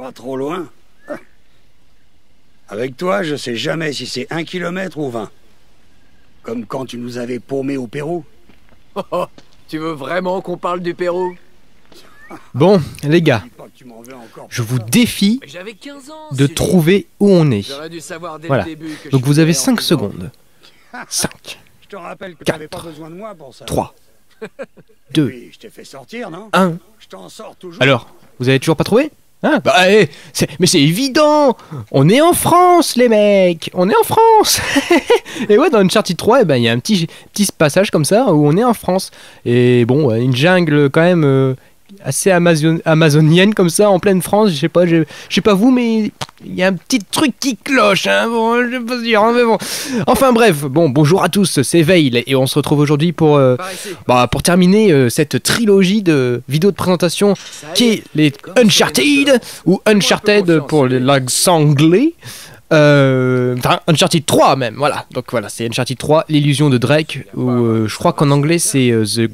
pas trop loin. Avec toi, je sais jamais si c'est 1 kilomètre ou 20. Comme quand tu nous avais paumés au Pérou. Oh, tu veux vraiment qu'on parle du Pérou? Bon, les gars, je vous défie de trouver où on est. Voilà, donc vous avez 5 secondes. 5, Je te rappelle que 4, t'avais pas besoin de moi pour ça. 3, 2, Oui, je t'ai fait sortir, non? 1. Je t'en sors toujours. Alors, vous avez toujours pas trouvé? Hein? Bah, mais c'est évident! On est en France, les mecs! On est en France! Et ouais, dans Uncharted 3, eh ben, il y a un petit passage comme ça où on est en France. Et bon, une jungle quand même assez amazonienne comme ça, en pleine France. Je sais pas vous, mais il y a un petit truc qui cloche, hein. Bon, je vais pas dire, hein, mais bon. Enfin bref, bon, bonjour à tous, c'est Veil et on se retrouve aujourd'hui pour terminer cette trilogie de vidéos de présentation qui est les Uncharted ou Uncharted pour les l'accent anglais. Enfin, Uncharted 3 même, voilà. Donc voilà, c'est Uncharted 3, l'illusion de Drake, ou je crois qu'en anglais c'est The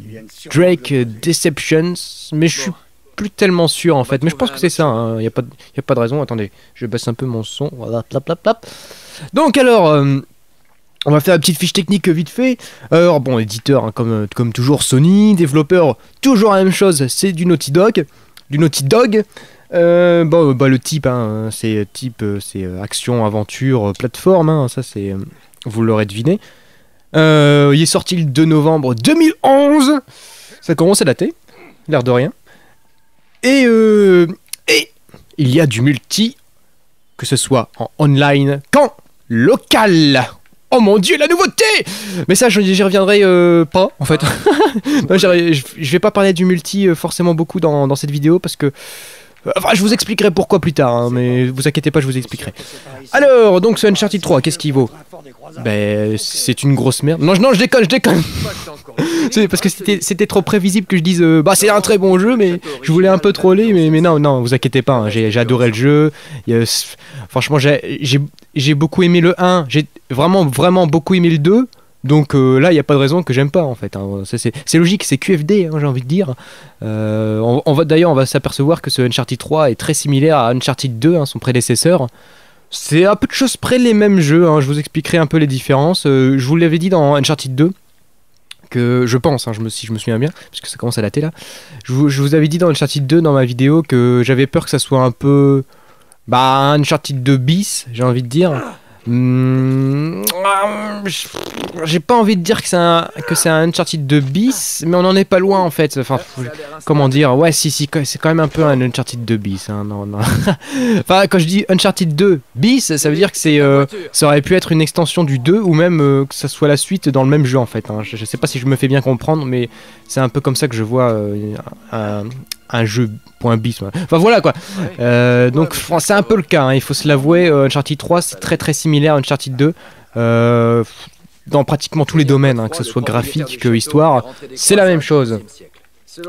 Drake Deceptions, mais je suis plus tellement sûr en fait. Mais je pense que c'est ça, hein. Y a pas de raison. Attendez, je baisse un peu mon son. Voilà, plap. Donc alors, on va faire une petite fiche technique vite fait. Alors bon, éditeur, hein, comme toujours Sony, développeur, toujours la même chose, c'est du Naughty Dog. Le type, hein, c'est action, aventure, plateforme, hein, ça c'est, vous l'aurez deviné. Il est sorti le 2 novembre 2011, ça commence à dater, l'air de rien. Et il y a du multi, que ce soit en online qu'en local. Oh mon dieu, la nouveauté! Mais ça, j'y reviendrai pas, en fait. Non, je vais pas parler du multi forcément beaucoup dans cette vidéo, parce que... Enfin, je vous expliquerai pourquoi plus tard, hein, mais vous inquiétez pas, je vous expliquerai. Alors, donc ce Uncharted 3, qu'est-ce qu'il vaut? Ben, c'est une grosse merde. Non, je déconne. C'est parce que c'était trop prévisible que je dise c'est un très bon jeu, mais je voulais un peu troller, mais non, vous inquiétez pas, hein, j'ai adoré le jeu. Franchement, j'ai beaucoup aimé le 1, j'ai vraiment beaucoup aimé le 2. Donc là, il n'y a pas de raison que j'aime pas en fait, hein. C'est logique, c'est QFD, hein, j'ai envie de dire. On va s'apercevoir que ce Uncharted 3 est très similaire à Uncharted 2, hein, son prédécesseur. C'est à peu de choses près les mêmes jeux, hein, je vous expliquerai un peu les différences. Je vous l'avais dit dans Uncharted 2, que je pense, hein, si je me souviens bien, parce que ça commence à dater là. Je vous avais dit dans Uncharted 2, dans ma vidéo, que j'avais peur que ça soit un peu... un Uncharted 2 bis, j'ai envie de dire. J'ai pas envie de dire que c'est un Uncharted 2 bis, mais on en est pas loin en fait. Enfin, comment dire? Ouais, si, c'est quand même un peu un Uncharted 2 bis, hein, non. Enfin, quand je dis Uncharted 2 bis, ça veut dire que ça aurait pu être une extension du 2 ou même que ça soit la suite dans le même jeu en fait, hein. Je sais pas si je me fais bien comprendre, mais c'est un peu comme ça que je vois un jeu point bis. Enfin voilà quoi. Donc c'est un peu le cas, hein, il faut se l'avouer. Uncharted 3 c'est très très similaire à Uncharted 2 dans pratiquement tous les domaines, hein, que ce soit graphique que histoire, c'est la même chose.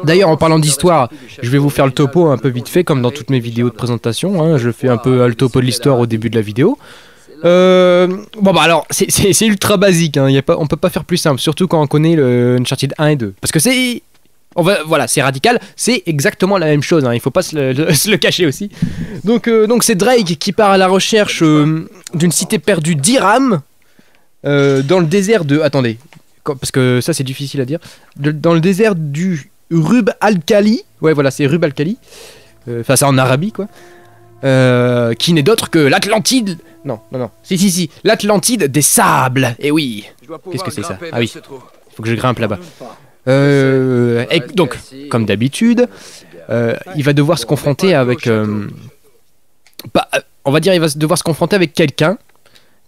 D'ailleurs, en parlant d'histoire, je vais vous faire le topo un peu vite fait comme dans toutes mes vidéos de présentation, hein. Je fais un peu le topo de l'histoire au début de la vidéo. Alors c'est ultra basique, hein, on peut pas faire plus simple, surtout quand on connaît le Uncharted 1 et 2, parce que c'est radical, c'est exactement la même chose, hein, il faut pas se le cacher aussi. Donc c'est Drake qui part à la recherche d'une cité perdue d'Iram dans le désert de... Attendez, parce que ça c'est difficile à dire. Dans le désert du Rub al-Khali. Ouais voilà, c'est Rub al-Khali. Enfin c'est en Arabie quoi. Qui n'est d'autre que l'Atlantide... Non. Si, l'Atlantide des sables. Et oui. Qu'est-ce que c'est ça? Ah oui, faut que je grimpe là-bas. Et donc, comme d'habitude, il va devoir se confronter avec... on va dire il va devoir se confronter avec quelqu'un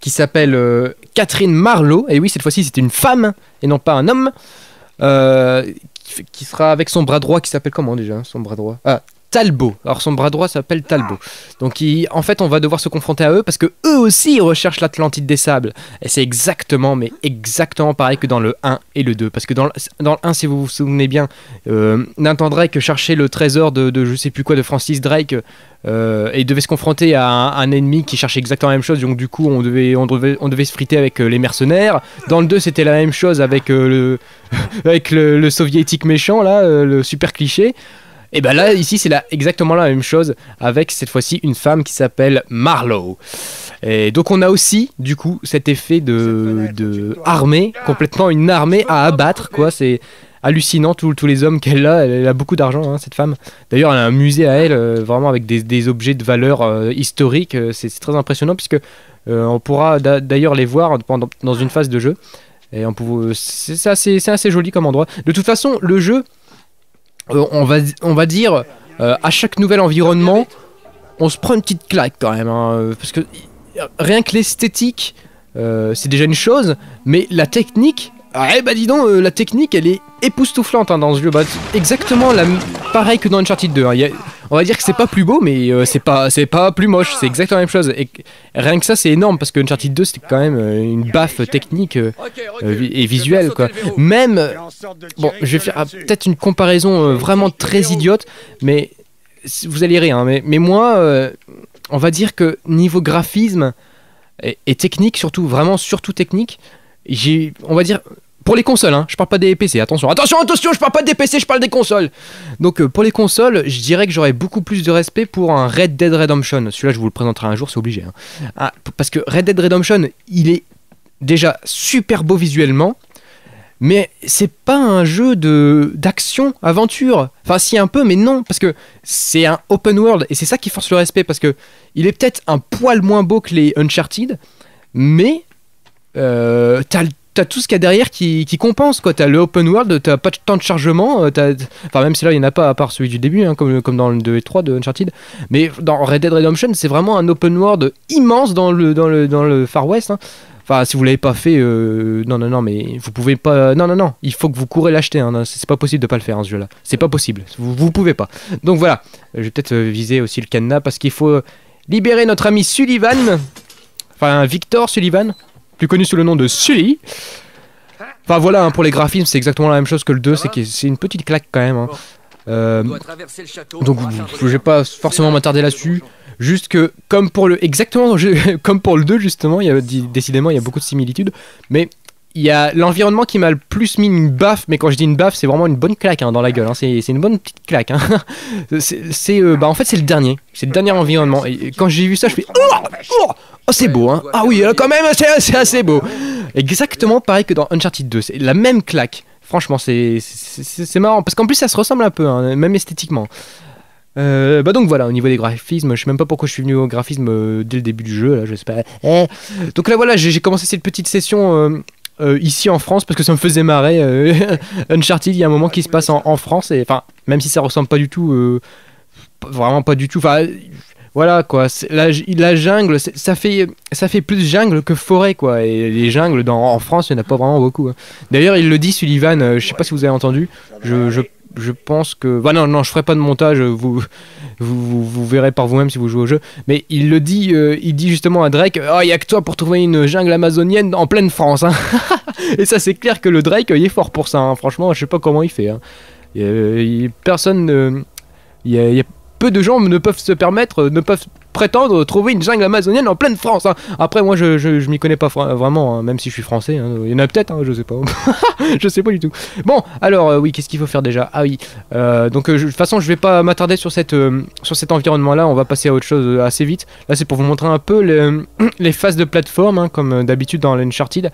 qui s'appelle Catherine Marlowe. Et oui, cette fois-ci, c'est une femme et non pas un homme. Qui sera avec son bras droit, qui s'appelle comment déjà, son bras droit? Talbot. Alors son bras droit s'appelle Talbot. Donc en fait on va devoir se confronter à eux parce que eux aussi ils recherchent l'Atlantide des sables. Et c'est exactement pareil que dans le 1 et le 2. Parce que dans le 1, si vous vous souvenez bien, Nathan Drake cherchait le trésor de je sais plus quoi de Francis Drake et il devait se confronter à un ennemi qui cherchait exactement la même chose. Donc du coup on devait se friter avec les mercenaires. Dans le 2 c'était la même chose avec le soviétique méchant là, le super cliché. Et ben là, ici, c'est exactement la même chose, avec cette fois-ci une femme qui s'appelle Marlowe. Et donc on a aussi, du coup, cet effet de armée, complètement une armée à abattre, quoi. C'est hallucinant, tous les hommes qu'elle a. Elle a beaucoup d'argent, hein, cette femme. D'ailleurs, elle a un musée à elle, vraiment avec des objets de valeur historique. C'est très impressionnant, puisque on pourra d'ailleurs les voir dans une phase de jeu. Et c'est assez joli comme endroit. De toute façon, le jeu, on va dire, à chaque nouvel environnement, on se prend une petite claque quand même, hein, parce que rien que l'esthétique, c'est déjà une chose, mais la technique, dis donc, la technique, elle est époustouflante, hein, dans ce jeu. Exactement pareil que dans Uncharted 2. Hein. On va dire que c'est pas plus beau, mais c'est pas plus moche. C'est exactement la même chose. Et rien que ça, c'est énorme, parce que Uncharted 2, c'était quand même une baffe technique et visuelle, quoi. Même, bon, je vais faire peut-être une comparaison vraiment très idiote, mais vous allez rire, hein, mais moi, on va dire que niveau graphisme et technique, surtout technique, on va dire, pour les consoles, hein, je parle pas des PC, attention, je parle pas des PC, je parle des consoles. Donc pour les consoles, je dirais que j'aurais beaucoup plus de respect pour un Red Dead Redemption. Celui-là, je vous le présenterai un jour, c'est obligé. Hein. Parce que Red Dead Redemption, il est déjà super beau visuellement, mais c'est pas un jeu d'action, aventure. Enfin, si, un peu, mais non, parce que c'est un open world, et c'est ça qui force le respect, parce que il est peut-être un poil moins beau que les Uncharted, mais t'as tout ce qu'il y a derrière qui compense, quoi. T'as le open world, t'as pas de temps de chargement, enfin, même si là il n'y en a pas à part celui du début, hein, comme dans le 2 et 3 de Uncharted, mais dans Red Dead Redemption, c'est vraiment un open world immense dans le Far West, hein. Enfin, si vous l'avez pas fait, non, mais vous pouvez pas. Non, il faut que vous courez l'acheter. Hein. C'est pas possible de pas le faire, hein, ce jeu-là. C'est pas possible. Vous pouvez pas. Donc voilà. Je vais peut-être viser aussi le cadenas parce qu'il faut libérer notre ami Sullivan. Enfin, Victor Sullivan, plus connu sous le nom de Sully. Enfin voilà, hein, pour les graphismes, c'est exactement la même chose que le 2. C'est une petite claque quand même. Hein. Donc je vais pas forcément m'attarder là-dessus. Juste que, comme pour le 2, justement, décidément, il y a beaucoup de similitudes. Mais il y a l'environnement qui m'a le plus mis une baffe. Mais quand je dis une baffe, c'est vraiment une bonne claque, hein, dans la gueule. Hein. C'est une bonne petite claque. Hein. En fait, c'est le dernier. C'est le dernier environnement. Et quand j'ai vu ça, je fais oh, c'est beau. Hein. Ah oui, quand même, c'est assez beau. Exactement pareil que dans Uncharted 2. C'est la même claque. Franchement, c'est marrant. Parce qu'en plus, ça se ressemble un peu, hein, même esthétiquement. Donc voilà, au niveau des graphismes, je sais même pas pourquoi je suis venu au graphisme dès le début du jeu, là, je sais pas. Donc là voilà, j'ai commencé cette petite session ici en France parce que ça me faisait marrer. Uncharted, il y a un moment qui se passe en France, et enfin, même si ça ressemble pas du tout, vraiment pas du tout, enfin voilà quoi, la jungle, ça fait plus jungle que forêt, quoi, et les jungles en France, il n'y en a pas vraiment beaucoup. Hein. D'ailleurs, il le dit, Sullivan, je sais pas si vous avez entendu, je pense que... Bah non, je ferai pas de montage, vous verrez par vous-même si vous jouez au jeu. Mais il le dit, il dit justement à Drake, il y a que toi pour trouver une jungle amazonienne en pleine France. Hein. Et ça, c'est clair que le Drake, il est fort pour ça. Hein. Franchement, je sais pas comment il fait. Hein. Personne... Il y a peu de gens ne peuvent se permettre, ne peuvent prétendre trouver une jungle amazonienne en pleine France. Hein. Après, moi, je m'y connais pas vraiment, hein, même si je suis français. Hein. Il y en a peut-être, hein, je sais pas. Je sais pas du tout. Bon, alors, oui, qu'est-ce qu'il faut faire déjà? Ah oui, donc de toute façon, je vais pas m'attarder sur cet environnement-là. On va passer à autre chose assez vite. Là, c'est pour vous montrer un peu les phases de plateforme, hein, comme d'habitude dans l'Uncharted.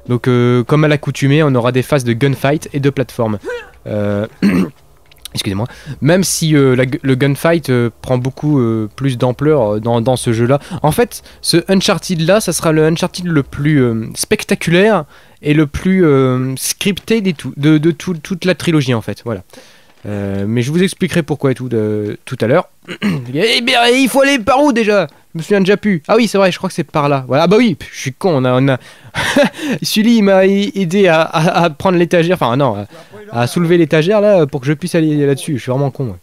Donc, comme à l'accoutumée, on aura des phases de gunfight et de plateforme. Excusez-moi, même si le gunfight prend beaucoup plus d'ampleur dans ce jeu-là. En fait, ce Uncharted-là, ça sera le Uncharted le plus spectaculaire et le plus scripté de toute la trilogie, en fait. Voilà. Mais je vous expliquerai pourquoi et tout à l'heure. Eh bien, il faut aller par où déjà? Je me souviens déjà plus. Ah oui, c'est vrai, je crois que c'est par là. Voilà, bah oui, je suis con, on a... Sully, il m'a aidé à prendre l'étagère, enfin non, à soulever l'étagère là pour que je puisse aller là-dessus. Je suis vraiment con. Ouais.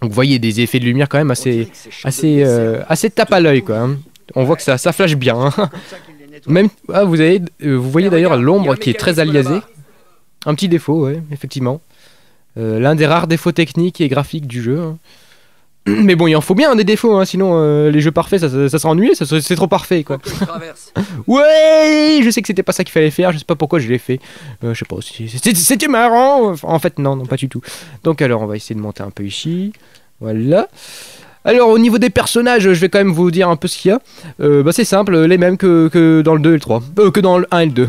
Donc vous voyez des effets de lumière quand même assez tape à l'œil, quoi. Hein. On voit que ça flash bien. Hein. Même, vous voyez d'ailleurs l'ombre qui est très aliasée. Un petit défaut, ouais, effectivement. L'un des rares défauts techniques et graphiques du jeu. Hein. Mais bon, il en faut bien des défauts, hein, sinon les jeux parfaits, ça sera ennuyé, c'est trop parfait, quoi. Faut que je traverse. Ouais, je sais que c'était pas ça qu'il fallait faire, je sais pas pourquoi je l'ai fait. Je sais pas, c'était marrant. En fait, non, pas du tout. Donc alors, on va essayer de monter un peu ici. Voilà. Alors, au niveau des personnages, je vais quand même vous dire un peu ce qu'il y a. Bah, c'est simple, les mêmes que dans le 2 et le 3. Que dans le 1 et le 2.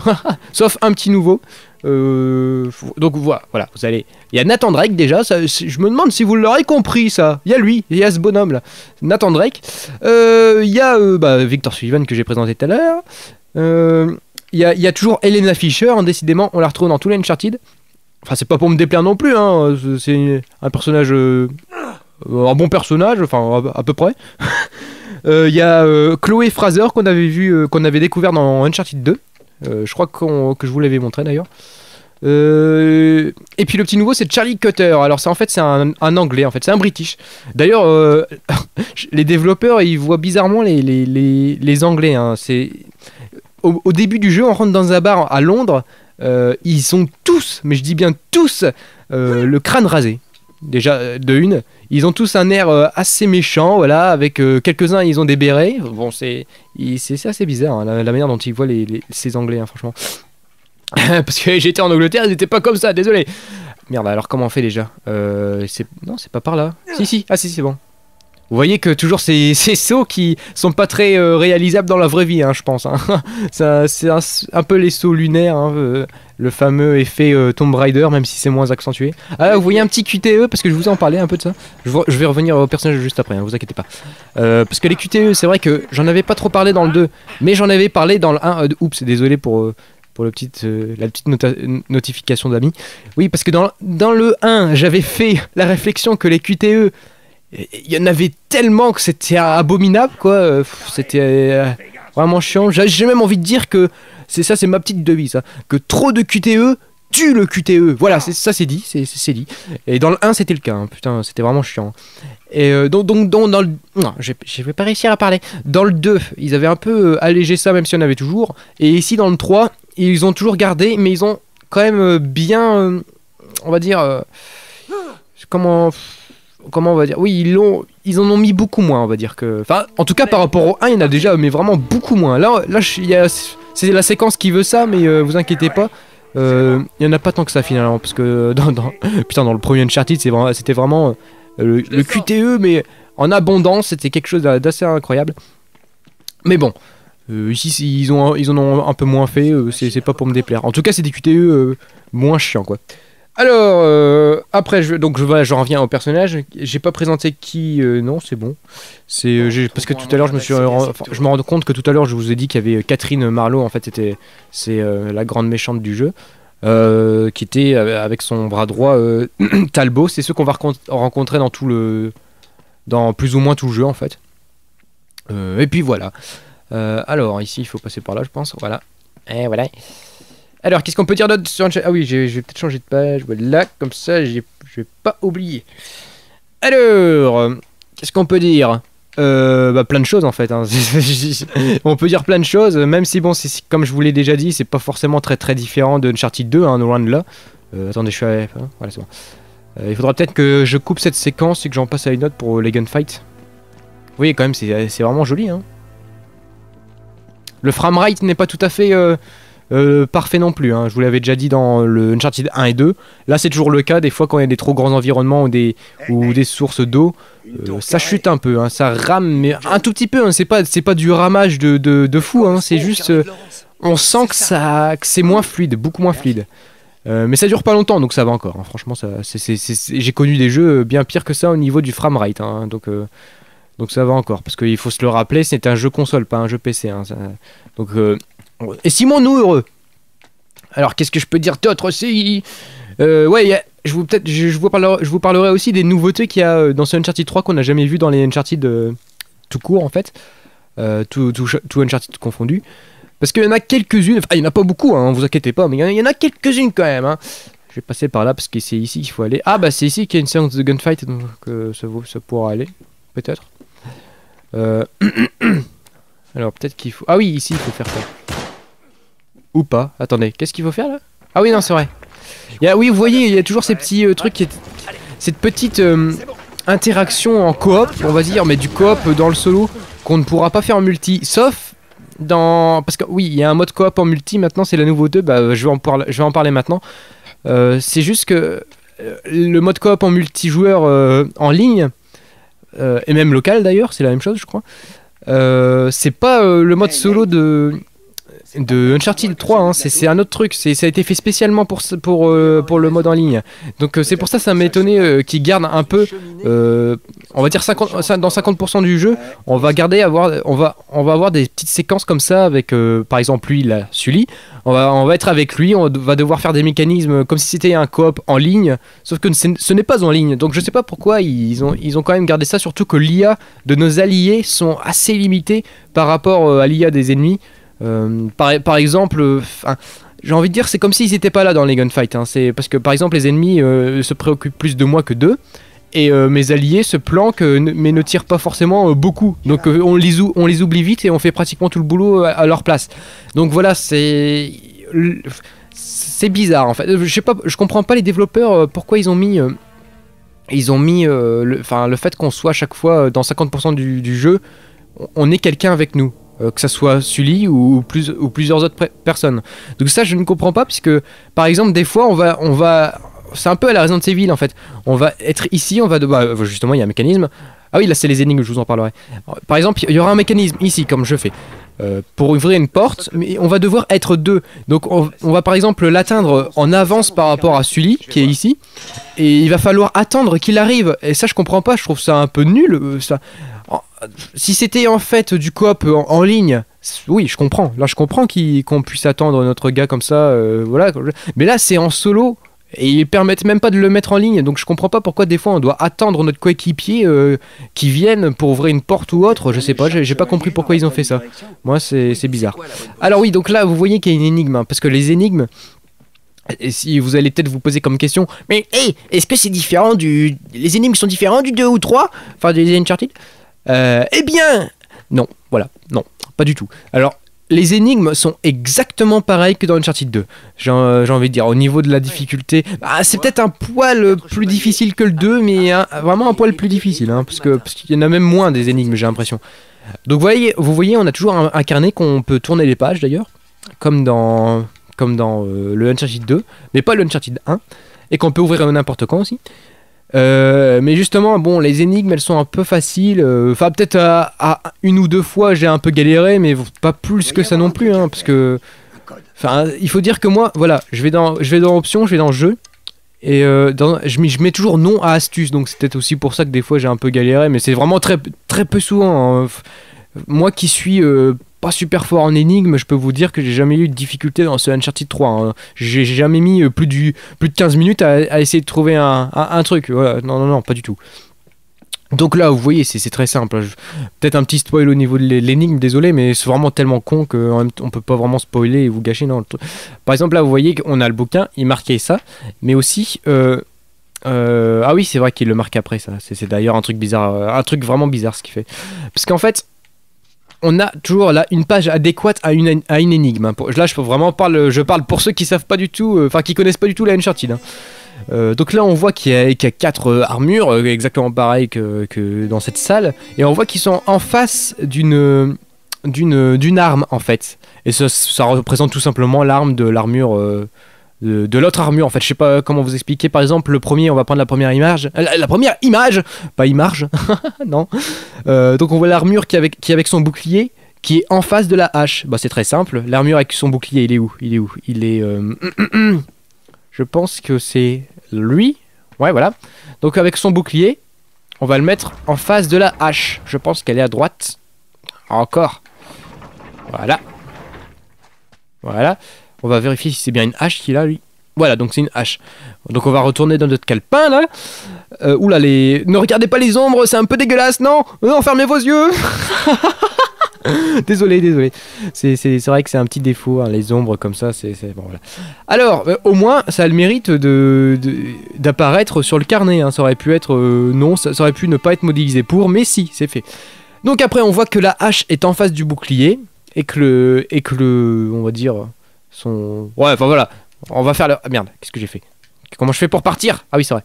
Sauf un petit nouveau. Donc voilà, vous allez. Il y a Nathan Drake déjà, je me demande si vous l'aurez compris ça. Il y a lui, il y a ce bonhomme là, Nathan Drake. Il y a Victor Sullivan que j'ai présenté tout à l'heure. Il y a toujours Helena Fisher, hein, décidément, on la retrouve dans tous les Uncharted. Enfin, c'est pas pour me déplaire non plus, hein, c'est un personnage. Un bon personnage, enfin à peu près. Il y a Chloé Fraser qu'on avait vu, qu'on avait découvert dans Uncharted 2. Je crois que je vous l'avais montré d'ailleurs. Et puis le petit nouveau c'est Charlie Cutter. Alors c'est un anglais en fait, c'est un british. D'ailleurs les développeurs ils voient bizarrement les anglais. Hein. C'est au début du jeu on rentre dans un bar à Londres. Ils sont tous, mais je dis bien tous, le crâne rasé. Déjà de une, ils ont tous un air assez méchant, voilà, avec quelques-uns ils ont des bérets. Bon c'est assez bizarre hein, la manière dont ils voient ces anglais hein, franchement. Parce que j'étais en Angleterre, ils étaient pas comme ça, désolé. Merde, alors comment on fait déjà Non, c'est pas par là. Si, c'est bon. Vous voyez que toujours ces sauts qui sont pas très réalisables dans la vraie vie, hein, je pense. Hein. C'est un peu les sauts lunaires, hein, le fameux effet Tomb Raider, même si c'est moins accentué. Ah, vous voyez un petit QTE, parce que je vous en parlais un peu de ça. Je vais revenir au personnage juste après, hein, vous inquiétez pas. Parce que les QTE, c'est vrai que j'en avais pas trop parlé dans le 2, mais j'en avais parlé dans le 1. Oups, désolé pour la petite notification d'amis. Oui, parce que dans le 1, j'avais fait la réflexion que les QTE, il y en avait tellement que c'était abominable, quoi. C'était vraiment chiant. J'ai même envie de dire que c'est ma petite devise, ça. Que trop de QTE tue le QTE. Voilà, c'est dit, c'est dit. Et dans le 1, c'était le cas. Hein. Putain, c'était vraiment chiant. Et donc dans le... Non, je vais pas réussir à parler. Dans le 2, ils avaient un peu allégé ça, même si on avait toujours. Et ici, dans le 3, ils ont toujours gardé, mais ils ont quand même bien... on va dire... comment on va dire? Oui, ils en ont mis beaucoup moins, on va dire que... Enfin, en tout cas, par rapport au 1, il y en a déjà, mais vraiment beaucoup moins. Là c'est la séquence qui veut ça, mais vous inquiétez pas. Il y en a pas tant que ça, finalement, parce que dans le premier Uncharted, c'était vraiment le QTE, mais en abondance, c'était quelque chose d'assez incroyable. Mais bon, ici, ils en ont un peu moins fait, c'est pas pour me déplaire. En tout cas, c'est des QTE moins chiants, quoi. Alors, après, je reviens au personnage. J'ai pas présenté qui... non, c'est bon. Parce que tout à l'heure, je me rends compte que tout à l'heure, je vous ai dit qu'il y avait Catherine Marlowe. En fait, c'est la grande méchante du jeu. Qui était avec son bras droit Talbot. C'est ceux qu'on va rencontrer dans plus ou moins tout le jeu, en fait. Et puis voilà. Alors, ici, il faut passer par là, je pense. Voilà. Et voilà. Alors, qu'est-ce qu'on peut dire d'autre sur Uncharted? Ah oui, je vais peut-être changer de page. Voilà, comme ça, je vais pas oublier. Alors, qu'est-ce qu'on peut dire? Plein de choses en fait. Hein. On peut dire plein de choses, même si bon, comme je vous l'ai déjà dit, c'est pas forcément très très différent de Uncharted 2, hein, loin de là. Attendez, je suis à... Voilà, c'est bon. Il faudra peut-être que je coupe cette séquence et que j'en passe à une autre pour les gunfights. Vous voyez quand même, c'est vraiment joli. Hein. Le framerate n'est pas tout à fait... parfait non plus, hein. Je vous l'avais déjà dit dans le Uncharted 1 et 2. Là c'est toujours le cas, des fois quand il y a des trop grands environnements ou des sources d'eau, ça chute un peu, hein. Ça rame, mais un tout petit peu, hein. C'est pas du ramage de fou, hein. C'est juste, on sent que c'est moins fluide, beaucoup moins fluide. Mais ça dure pas longtemps, donc ça va encore, hein. Franchement, j'ai connu des jeux bien pires que ça au niveau du framerate, hein. Donc ça va encore, parce qu'il faut se le rappeler, c'est un jeu console, pas un jeu PC, hein. Donc... estimons-nous heureux. Alors qu'est-ce que je peux dire d'autre aussi? Ouais, je vous parlerai aussi des nouveautés qu'il y a dans ce Uncharted 3 qu'on n'a jamais vu dans les Uncharted tout court en fait. Tout Uncharted confondu. Parce qu'il y en a quelques-unes, enfin il n'y en a pas beaucoup, hein, vous inquiétez pas, mais il y en a quelques-unes quand même. Hein. Je vais passer par là parce que c'est ici qu'il faut aller. Ah bah c'est ici qu'il y a une séance de gunfight, donc ça pourra aller, peut-être. Alors peut-être qu'il faut... Ah oui, ici il faut faire ça. Ou pas. Attendez, qu'est-ce qu'il faut faire là? Ah oui, non, c'est vrai. Oui, vous voyez, il y a toujours ces petits trucs cette petite interaction en coop, on va dire, mais du coop dans le solo qu'on ne pourra pas faire en multi, sauf dans... Parce que oui, il y a un mode coop en multi maintenant, c'est la nouveauté, bah, je vais en parler maintenant. C'est juste que le mode coop en multijoueur en ligne, et même local d'ailleurs, c'est la même chose je crois, c'est pas le mode solo de Uncharted 3, hein, c'est un autre truc, ça a été fait spécialement pour le mode en ligne. Donc c'est pour ça ça m'a étonné qu'ils gardent un peu, on va dire 50, dans 50% du jeu, on va avoir des petites séquences comme ça avec par exemple lui, là, Sully, on va être avec lui, on va devoir faire des mécanismes comme si c'était un coop en ligne, sauf que ce n'est pas en ligne. Donc je sais pas pourquoi ils ont quand même gardé ça, surtout que l'IA de nos alliés sont assez limitées par rapport à l'IA des ennemis. Par exemple, j'ai envie de dire c'est comme s'ils n'étaient pas là dans les gunfights, hein. C'est parce que par exemple les ennemis se préoccupent plus de moi que d'eux, et mes alliés se planquent mais ne tirent pas forcément beaucoup, donc on les oublie vite et on fait pratiquement tout le boulot à leur place. Donc voilà, c'est bizarre en fait. Je sais pas, je comprends pas les développeurs pourquoi ils ont mis le fait qu'on soit à chaque fois dans 50% du jeu, on est quelqu'un avec nous. Que ça soit Sully ou plusieurs autres personnes. Donc ça je ne comprends pas, puisque par exemple des fois on va c'est un peu à la Resident Evil en fait. On va être ici, justement il y a un mécanisme. Ah oui, là c'est les énigmes, je vous en parlerai. Par exemple il y aura un mécanisme ici comme je fais pour ouvrir une porte, mais on va devoir être deux. Donc on va par exemple l'atteindre en avance par rapport à Sully qui est ici, et il va falloir attendre qu'il arrive. Et ça je comprends pas, je trouve ça un peu nul ça. Si c'était en fait du coop en ligne, oui, je comprends. Là, je comprends qu'on puisse attendre notre gars comme ça, voilà. Mais là, c'est en solo et ils permettent même pas de le mettre en ligne. Donc, je comprends pas pourquoi des fois on doit attendre notre coéquipier qui vienne pour ouvrir une porte ou autre. Je sais pas, j'ai pas compris pourquoi ils ont fait ça. Moi, c'est bizarre. Alors oui, donc là, vous voyez qu'il y a une énigme, hein, parce que les énigmes. Et si vous allez peut-être vous poser comme question, mais hey, est-ce que c'est différent les énigmes sont différents du 2 ou 3, enfin des Uncharted? Eh bien, non, voilà, non, pas du tout. Alors, les énigmes sont exactement pareilles que dans Uncharted 2. J'ai envie de dire, au niveau de la difficulté, c'est peut-être un poil plus difficile que le 2, mais vraiment un poil plus difficile, hein, parce qu'il y en a même moins des énigmes, j'ai l'impression. Donc vous voyez, on a toujours un carnet qu'on peut tourner les pages d'ailleurs, comme dans le Uncharted 2, mais pas le Uncharted 1, et qu'on peut ouvrir n'importe quand aussi. Mais justement, bon, les énigmes elles sont un peu faciles. Enfin, peut-être à une ou deux fois j'ai un peu galéré, mais pas plus que ça non plus, hein, parce que, enfin, il faut dire que moi, voilà, je vais dans options, je vais dans jeu, et je mets toujours non à astuce, donc c'est peut-être aussi pour ça que des fois j'ai un peu galéré, mais c'est vraiment très très peu souvent, hein. Moi qui suis pas super fort en énigmes, je peux vous dire que j'ai jamais eu de difficulté dans ce Uncharted 3, hein. J'ai jamais mis plus de 15 minutes à essayer de trouver un truc. Voilà. Non, pas du tout. Donc là, vous voyez, c'est très simple. Peut-être un petit spoil au niveau de l'énigme, désolé, mais c'est vraiment tellement con qu'on peut pas vraiment spoiler et vous gâcher. Non. Par exemple, là, vous voyez qu'on a le bouquin, il marquait ça, mais aussi... ah oui, c'est vrai qu'il le marque après, ça. C'est d'ailleurs un truc bizarre, un truc vraiment bizarre ce qu'il fait. Parce qu'en fait... on a toujours là une page adéquate à une énigme, hein. Là je parle pour ceux qui savent pas du tout, enfin qui connaissent pas du tout la Uncharted, hein. Donc là on voit qu'il y a 4 armures, exactement pareil que dans cette salle, et on voit qu'ils sont en face d'une arme en fait, et ça représente tout simplement l'arme de l'armure de l'autre armure en fait. Je sais pas comment vous expliquer. Par exemple, le premier, on va prendre la première image, pas image non. Donc on voit l'armure qui est avec son bouclier, qui est en face de la hache. Bah c'est très simple, l'armure avec son bouclier, il est où? Il est je pense que c'est lui. Ouais, voilà. Donc avec son bouclier, on va le mettre en face de la hache. Je pense qu'elle est à droite. Encore. Voilà. On va vérifier si c'est bien une hache qu'il a, lui. Voilà, donc c'est une hache. Donc on va retourner dans notre calepin, là. Oula, ne regardez pas les ombres, c'est un peu dégueulasse, non. Non, fermez vos yeux. Désolé. C'est vrai que c'est un petit défaut, hein, les ombres comme ça, c'est bon, voilà. Alors, au moins, ça a le mérite d'apparaître sur le carnet, hein. Ça aurait pu être... non, ça aurait pu ne pas être modélisé pour, mais si, c'est fait. Donc après, on voit que la hache est en face du bouclier, et que le on va dire... Ouais, enfin voilà, on va faire le... Ah, merde, qu'est-ce que j'ai fait? Comment je fais pour partir? Ah oui, c'est vrai.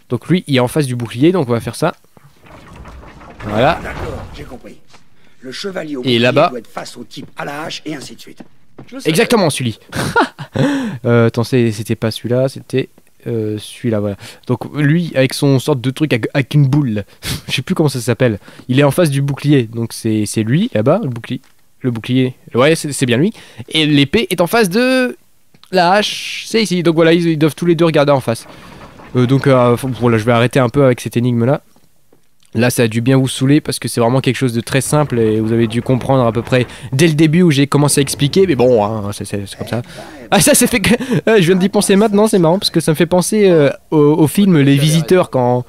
Donc lui, il est en face du bouclier, donc on va faire ça. Voilà. D'accord, j'ai compris. Le chevalier au Et bouclier là-bas. doit être face au type à la hache et ainsi de suite. Exactement, celui. Attends, c'était pas celui-là, c'était celui-là, voilà. Donc lui, avec son sorte de truc avec une boule, je sais plus comment ça s'appelle. Il est en face du bouclier, donc c'est lui là-bas, le bouclier. Le bouclier, ouais, c'est bien lui. Et l'épée est en face de la hache, c'est ici. Donc voilà, ils doivent tous les deux regarder en face. Donc voilà, je vais arrêter un peu avec cette énigme-là. Là, ça a dû bien vous saouler parce que c'est vraiment quelque chose de très simple et vous avez dû comprendre à peu près dès le début où j'ai commencé à expliquer. Mais bon, hein, c'est comme ça. Ah, ça, c'est fait que. Je viens d'y penser maintenant, c'est marrant parce que ça me fait penser au film Les Visiteurs quand,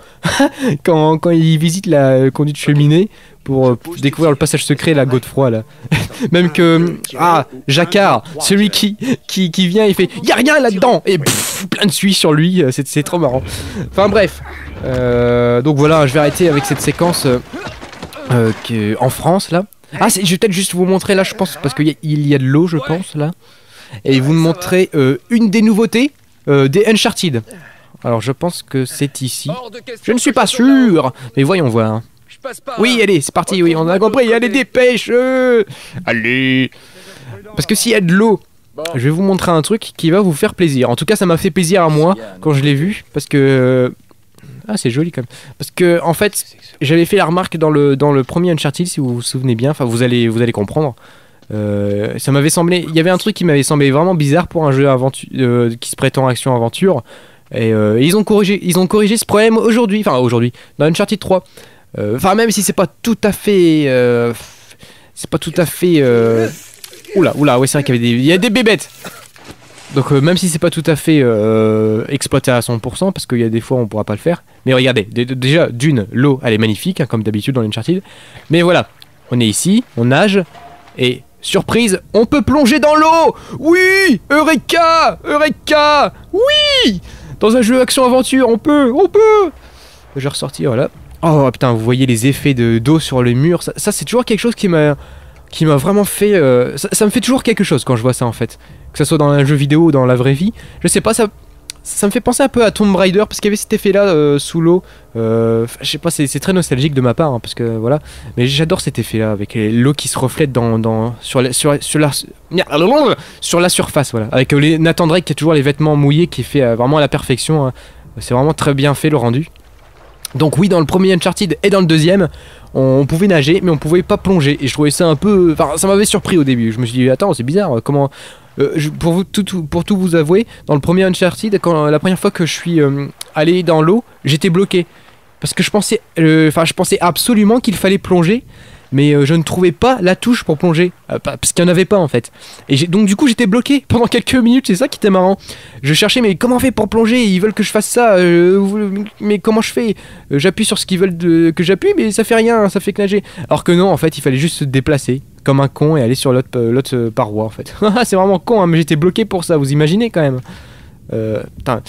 quand ils visitent la conduite cheminée pour découvrir le passage secret, la Godefroy là. Même que. Ah, Jacquard, celui qui vient, il fait y'a rien là-dedans et pff, plein de suie sur lui, c'est trop marrant. Enfin bref. Donc voilà, je vais arrêter avec cette séquence en France là. Ah, je vais peut-être juste vous montrer là, je pense, parce qu'il y a de l'eau, je pense là. Et vous me montrer une des nouveautés des Uncharted. Alors je pense que c'est ici. Je ne suis pas sûr, mais voyons voir. Oui, allez, c'est parti, oui, on a compris, allez, dépêche. Allez. Parce que s'il y a de l'eau, je vais vous montrer un truc qui va vous faire plaisir. En tout cas, ça m'a fait plaisir à moi quand je l'ai vu, parce que... Ah, c'est joli quand même. Parce que, en fait, j'avais fait la remarque dans le premier Uncharted, si vous vous souvenez bien, enfin, vous allez comprendre. Ça m'avait semblé... Il y avait un truc qui m'avait semblé vraiment bizarre pour un jeu qui se prétend action-aventure. Et ils ont corrigé ce problème aujourd'hui, dans Uncharted 3. Enfin, même si c'est pas tout à fait... Oula, ouais, c'est vrai qu'il y a des bébêtes. Donc même si c'est pas tout à fait exploité à 100%, parce qu'il y a des fois on pourra pas le faire. Mais regardez, déjà l'eau elle est magnifique, hein, comme d'habitude dans l'Uncharted. Mais voilà, on est ici, on nage, et surprise, on peut plonger dans l'eau. Oui, Eureka, oui. Dans un jeu action-aventure, on peut. Je vais ressortir, voilà. Oh putain, vous voyez les effets d'eau sur les murs, ça c'est toujours quelque chose qui m'a vraiment fait... ça me fait toujours quelque chose quand je vois ça en fait. Que ça soit dans un jeu vidéo ou dans la vraie vie. Je sais pas, ça me fait penser un peu à Tomb Raider parce qu'il y avait cet effet là sous l'eau. Je sais pas, c'est très nostalgique de ma part hein, parce que voilà. Mais j'adore cet effet là avec l'eau qui se reflète sur la surface, voilà. Avec Nathan Drake qui a toujours les vêtements mouillés qui fait vraiment à la perfection. Hein. C'est vraiment très bien fait le rendu. Donc oui, dans le premier Uncharted et dans le deuxième, on pouvait nager, mais on pouvait pas plonger. Et je trouvais ça un peu... Enfin, ça m'avait surpris au début. Je me suis dit, attends, c'est bizarre, comment... pour tout vous avouer, dans le premier Uncharted, la première fois que je suis allé dans l'eau, j'étais bloqué. Parce que je pensais absolument qu'il fallait plonger, mais je ne trouvais pas la touche pour plonger. Parce qu'il n'y en avait pas en fait. Et donc du coup j'étais bloqué pendant quelques minutes, c'est ça qui était marrant. Je cherchais mais comment on fait pour plonger, ils veulent que je fasse ça, mais comment je fais? J'appuie sur ce qu'ils veulent que j'appuie mais ça fait rien, ça fait que nager. Alors que non en fait il fallait juste se déplacer comme un con et aller sur l'autre paroi en fait. C'est vraiment con hein, mais j'étais bloqué pour ça, vous imaginez quand même. Putain.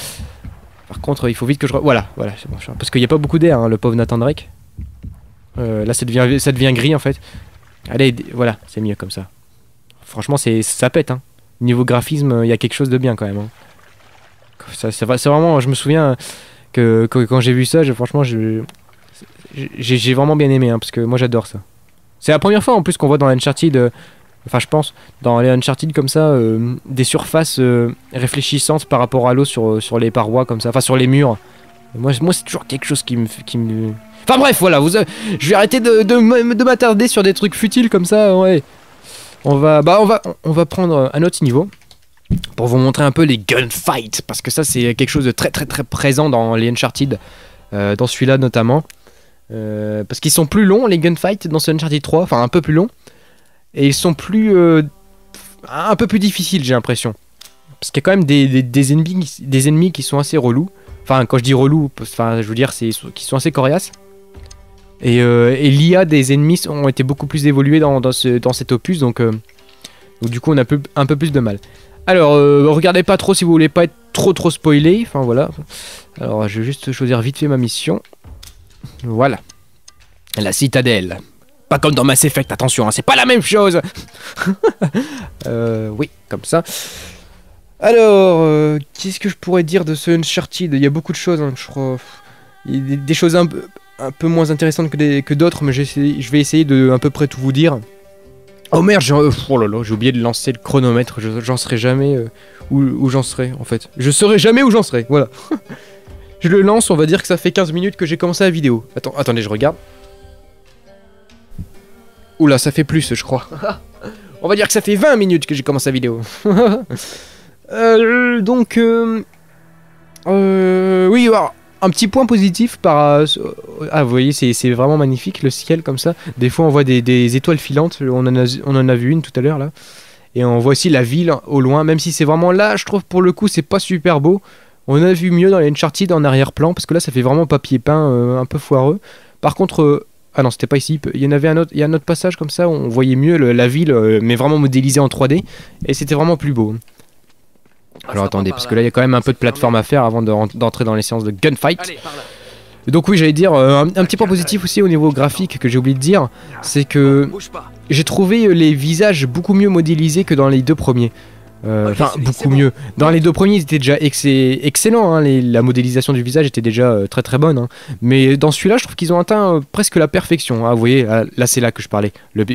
Par contre il faut vite que je... Voilà, c'est bon. Parce qu'il n'y a pas beaucoup d'air hein, le pauvre Nathan Drake. Là ça devient gris en fait. Allez, voilà, c'est mieux comme ça. Franchement ça pète hein. Niveau graphisme, il y a quelque chose de bien quand même hein. C'est vraiment, je me souviens que quand j'ai vu ça, franchement j'ai vraiment bien aimé hein, parce que moi j'adore ça. C'est la première fois en plus qu'on voit dans Uncharted, enfin je pense, dans les Uncharted comme ça, des surfaces réfléchissantes par rapport à l'eau sur les parois comme ça, enfin sur les murs. Moi c'est toujours quelque chose qui me... Enfin bref, voilà, je vais arrêter de m'attarder sur des trucs futiles comme ça, ouais. On va prendre un autre niveau pour vous montrer un peu les gunfights, parce que ça c'est quelque chose de très très très présent dans les Uncharted, dans celui-là notamment. Parce qu'ils sont plus longs les gunfights dans ce Uncharted 3, enfin un peu plus longs. Et ils sont un peu plus difficiles j'ai l'impression. Parce qu'il y a quand même des ennemis qui sont assez relous. Enfin quand je dis relous, je veux dire qui sont assez coriaces. Et l'IA des ennemis ont été beaucoup plus évolués dans cet opus, donc du coup on a un peu plus de mal. Alors regardez pas trop si vous voulez pas être trop spoilé, enfin voilà. Alors je vais juste choisir vite fait ma mission. Voilà. La citadelle. Pas comme dans Mass Effect, attention, hein, c'est pas la même chose. Oui, comme ça. Alors, qu'est-ce que je pourrais dire de ce Uncharted? Il y a beaucoup de choses, hein, je crois. Il y a des choses un peu moins intéressantes que d'autres, mais je vais essayer de à peu près tout vous dire. Oh merde, oh là là, j'ai oublié de lancer le chronomètre, j'en serai jamais où j'en serai en fait. Je saurai jamais où j'en serai, voilà. Je le lance, on va dire que ça fait 15 minutes que j'ai commencé la vidéo. Attendez, je regarde. Oula, ça fait plus, je crois. On va dire que ça fait 20 minutes que j'ai commencé la vidéo. Oui, alors, un petit point positif par... Ah, vous voyez, c'est vraiment magnifique, le ciel, comme ça. Des fois, on voit des étoiles filantes. On en a vu une tout à l'heure, là. Et on voit aussi la ville au loin, même si c'est vraiment là, je trouve, pour le coup, c'est pas super beau. On a vu mieux dans les Uncharted en arrière-plan, parce que là, ça fait vraiment papier peint, un peu foireux. Par contre... Ah non, c'était pas ici. Il y en avait un autre, il y a un autre passage comme ça où on voyait mieux la ville, mais vraiment modélisée en 3D. Et c'était vraiment plus beau. Alors attendez, parce que là il y a quand même un peu de plateforme à faire avant d'entrer dans les séances de gunfight. Donc oui, j'allais dire, un petit point positif aussi au niveau graphique que j'ai oublié de dire, c'est que j'ai trouvé les visages beaucoup mieux modélisés que dans les deux premiers. Enfin, beaucoup mieux. Dans les deux premiers, ils étaient déjà excellents. Hein, la modélisation du visage était déjà très très bonne. Hein. Mais dans celui-là, je trouve qu'ils ont atteint presque la perfection. Hein, vous voyez, là c'est là que je parlais. Le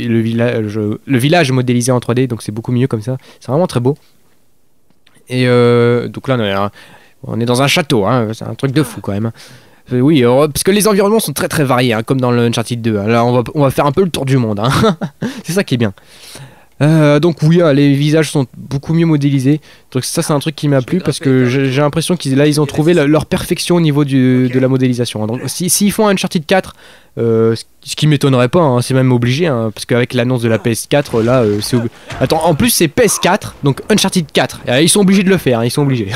village modélisé en 3D, donc c'est beaucoup mieux comme ça. C'est vraiment très beau. Et donc là, on est dans un château. Hein, c'est un truc de fou quand même. Oui, parce que les environnements sont très très variés, hein, comme dans le Uncharted 2. Hein. Là, on va faire un peu le tour du monde. Hein. C'est ça qui est bien. Donc oui, les visages sont beaucoup mieux modélisés. Donc ça c'est un truc qui m'a plu parce que j'ai l'impression qu'ils ont trouvé leur perfection au niveau de la modélisation. Donc s'ils font un Uncharted 4, ce qui m'étonnerait pas, hein, c'est même obligé, hein, parce qu'avec l'annonce de la PS4, là, c'est obligé. Attends, en plus c'est PS4, donc Uncharted 4. Ils sont obligés de le faire, hein, ils sont obligés.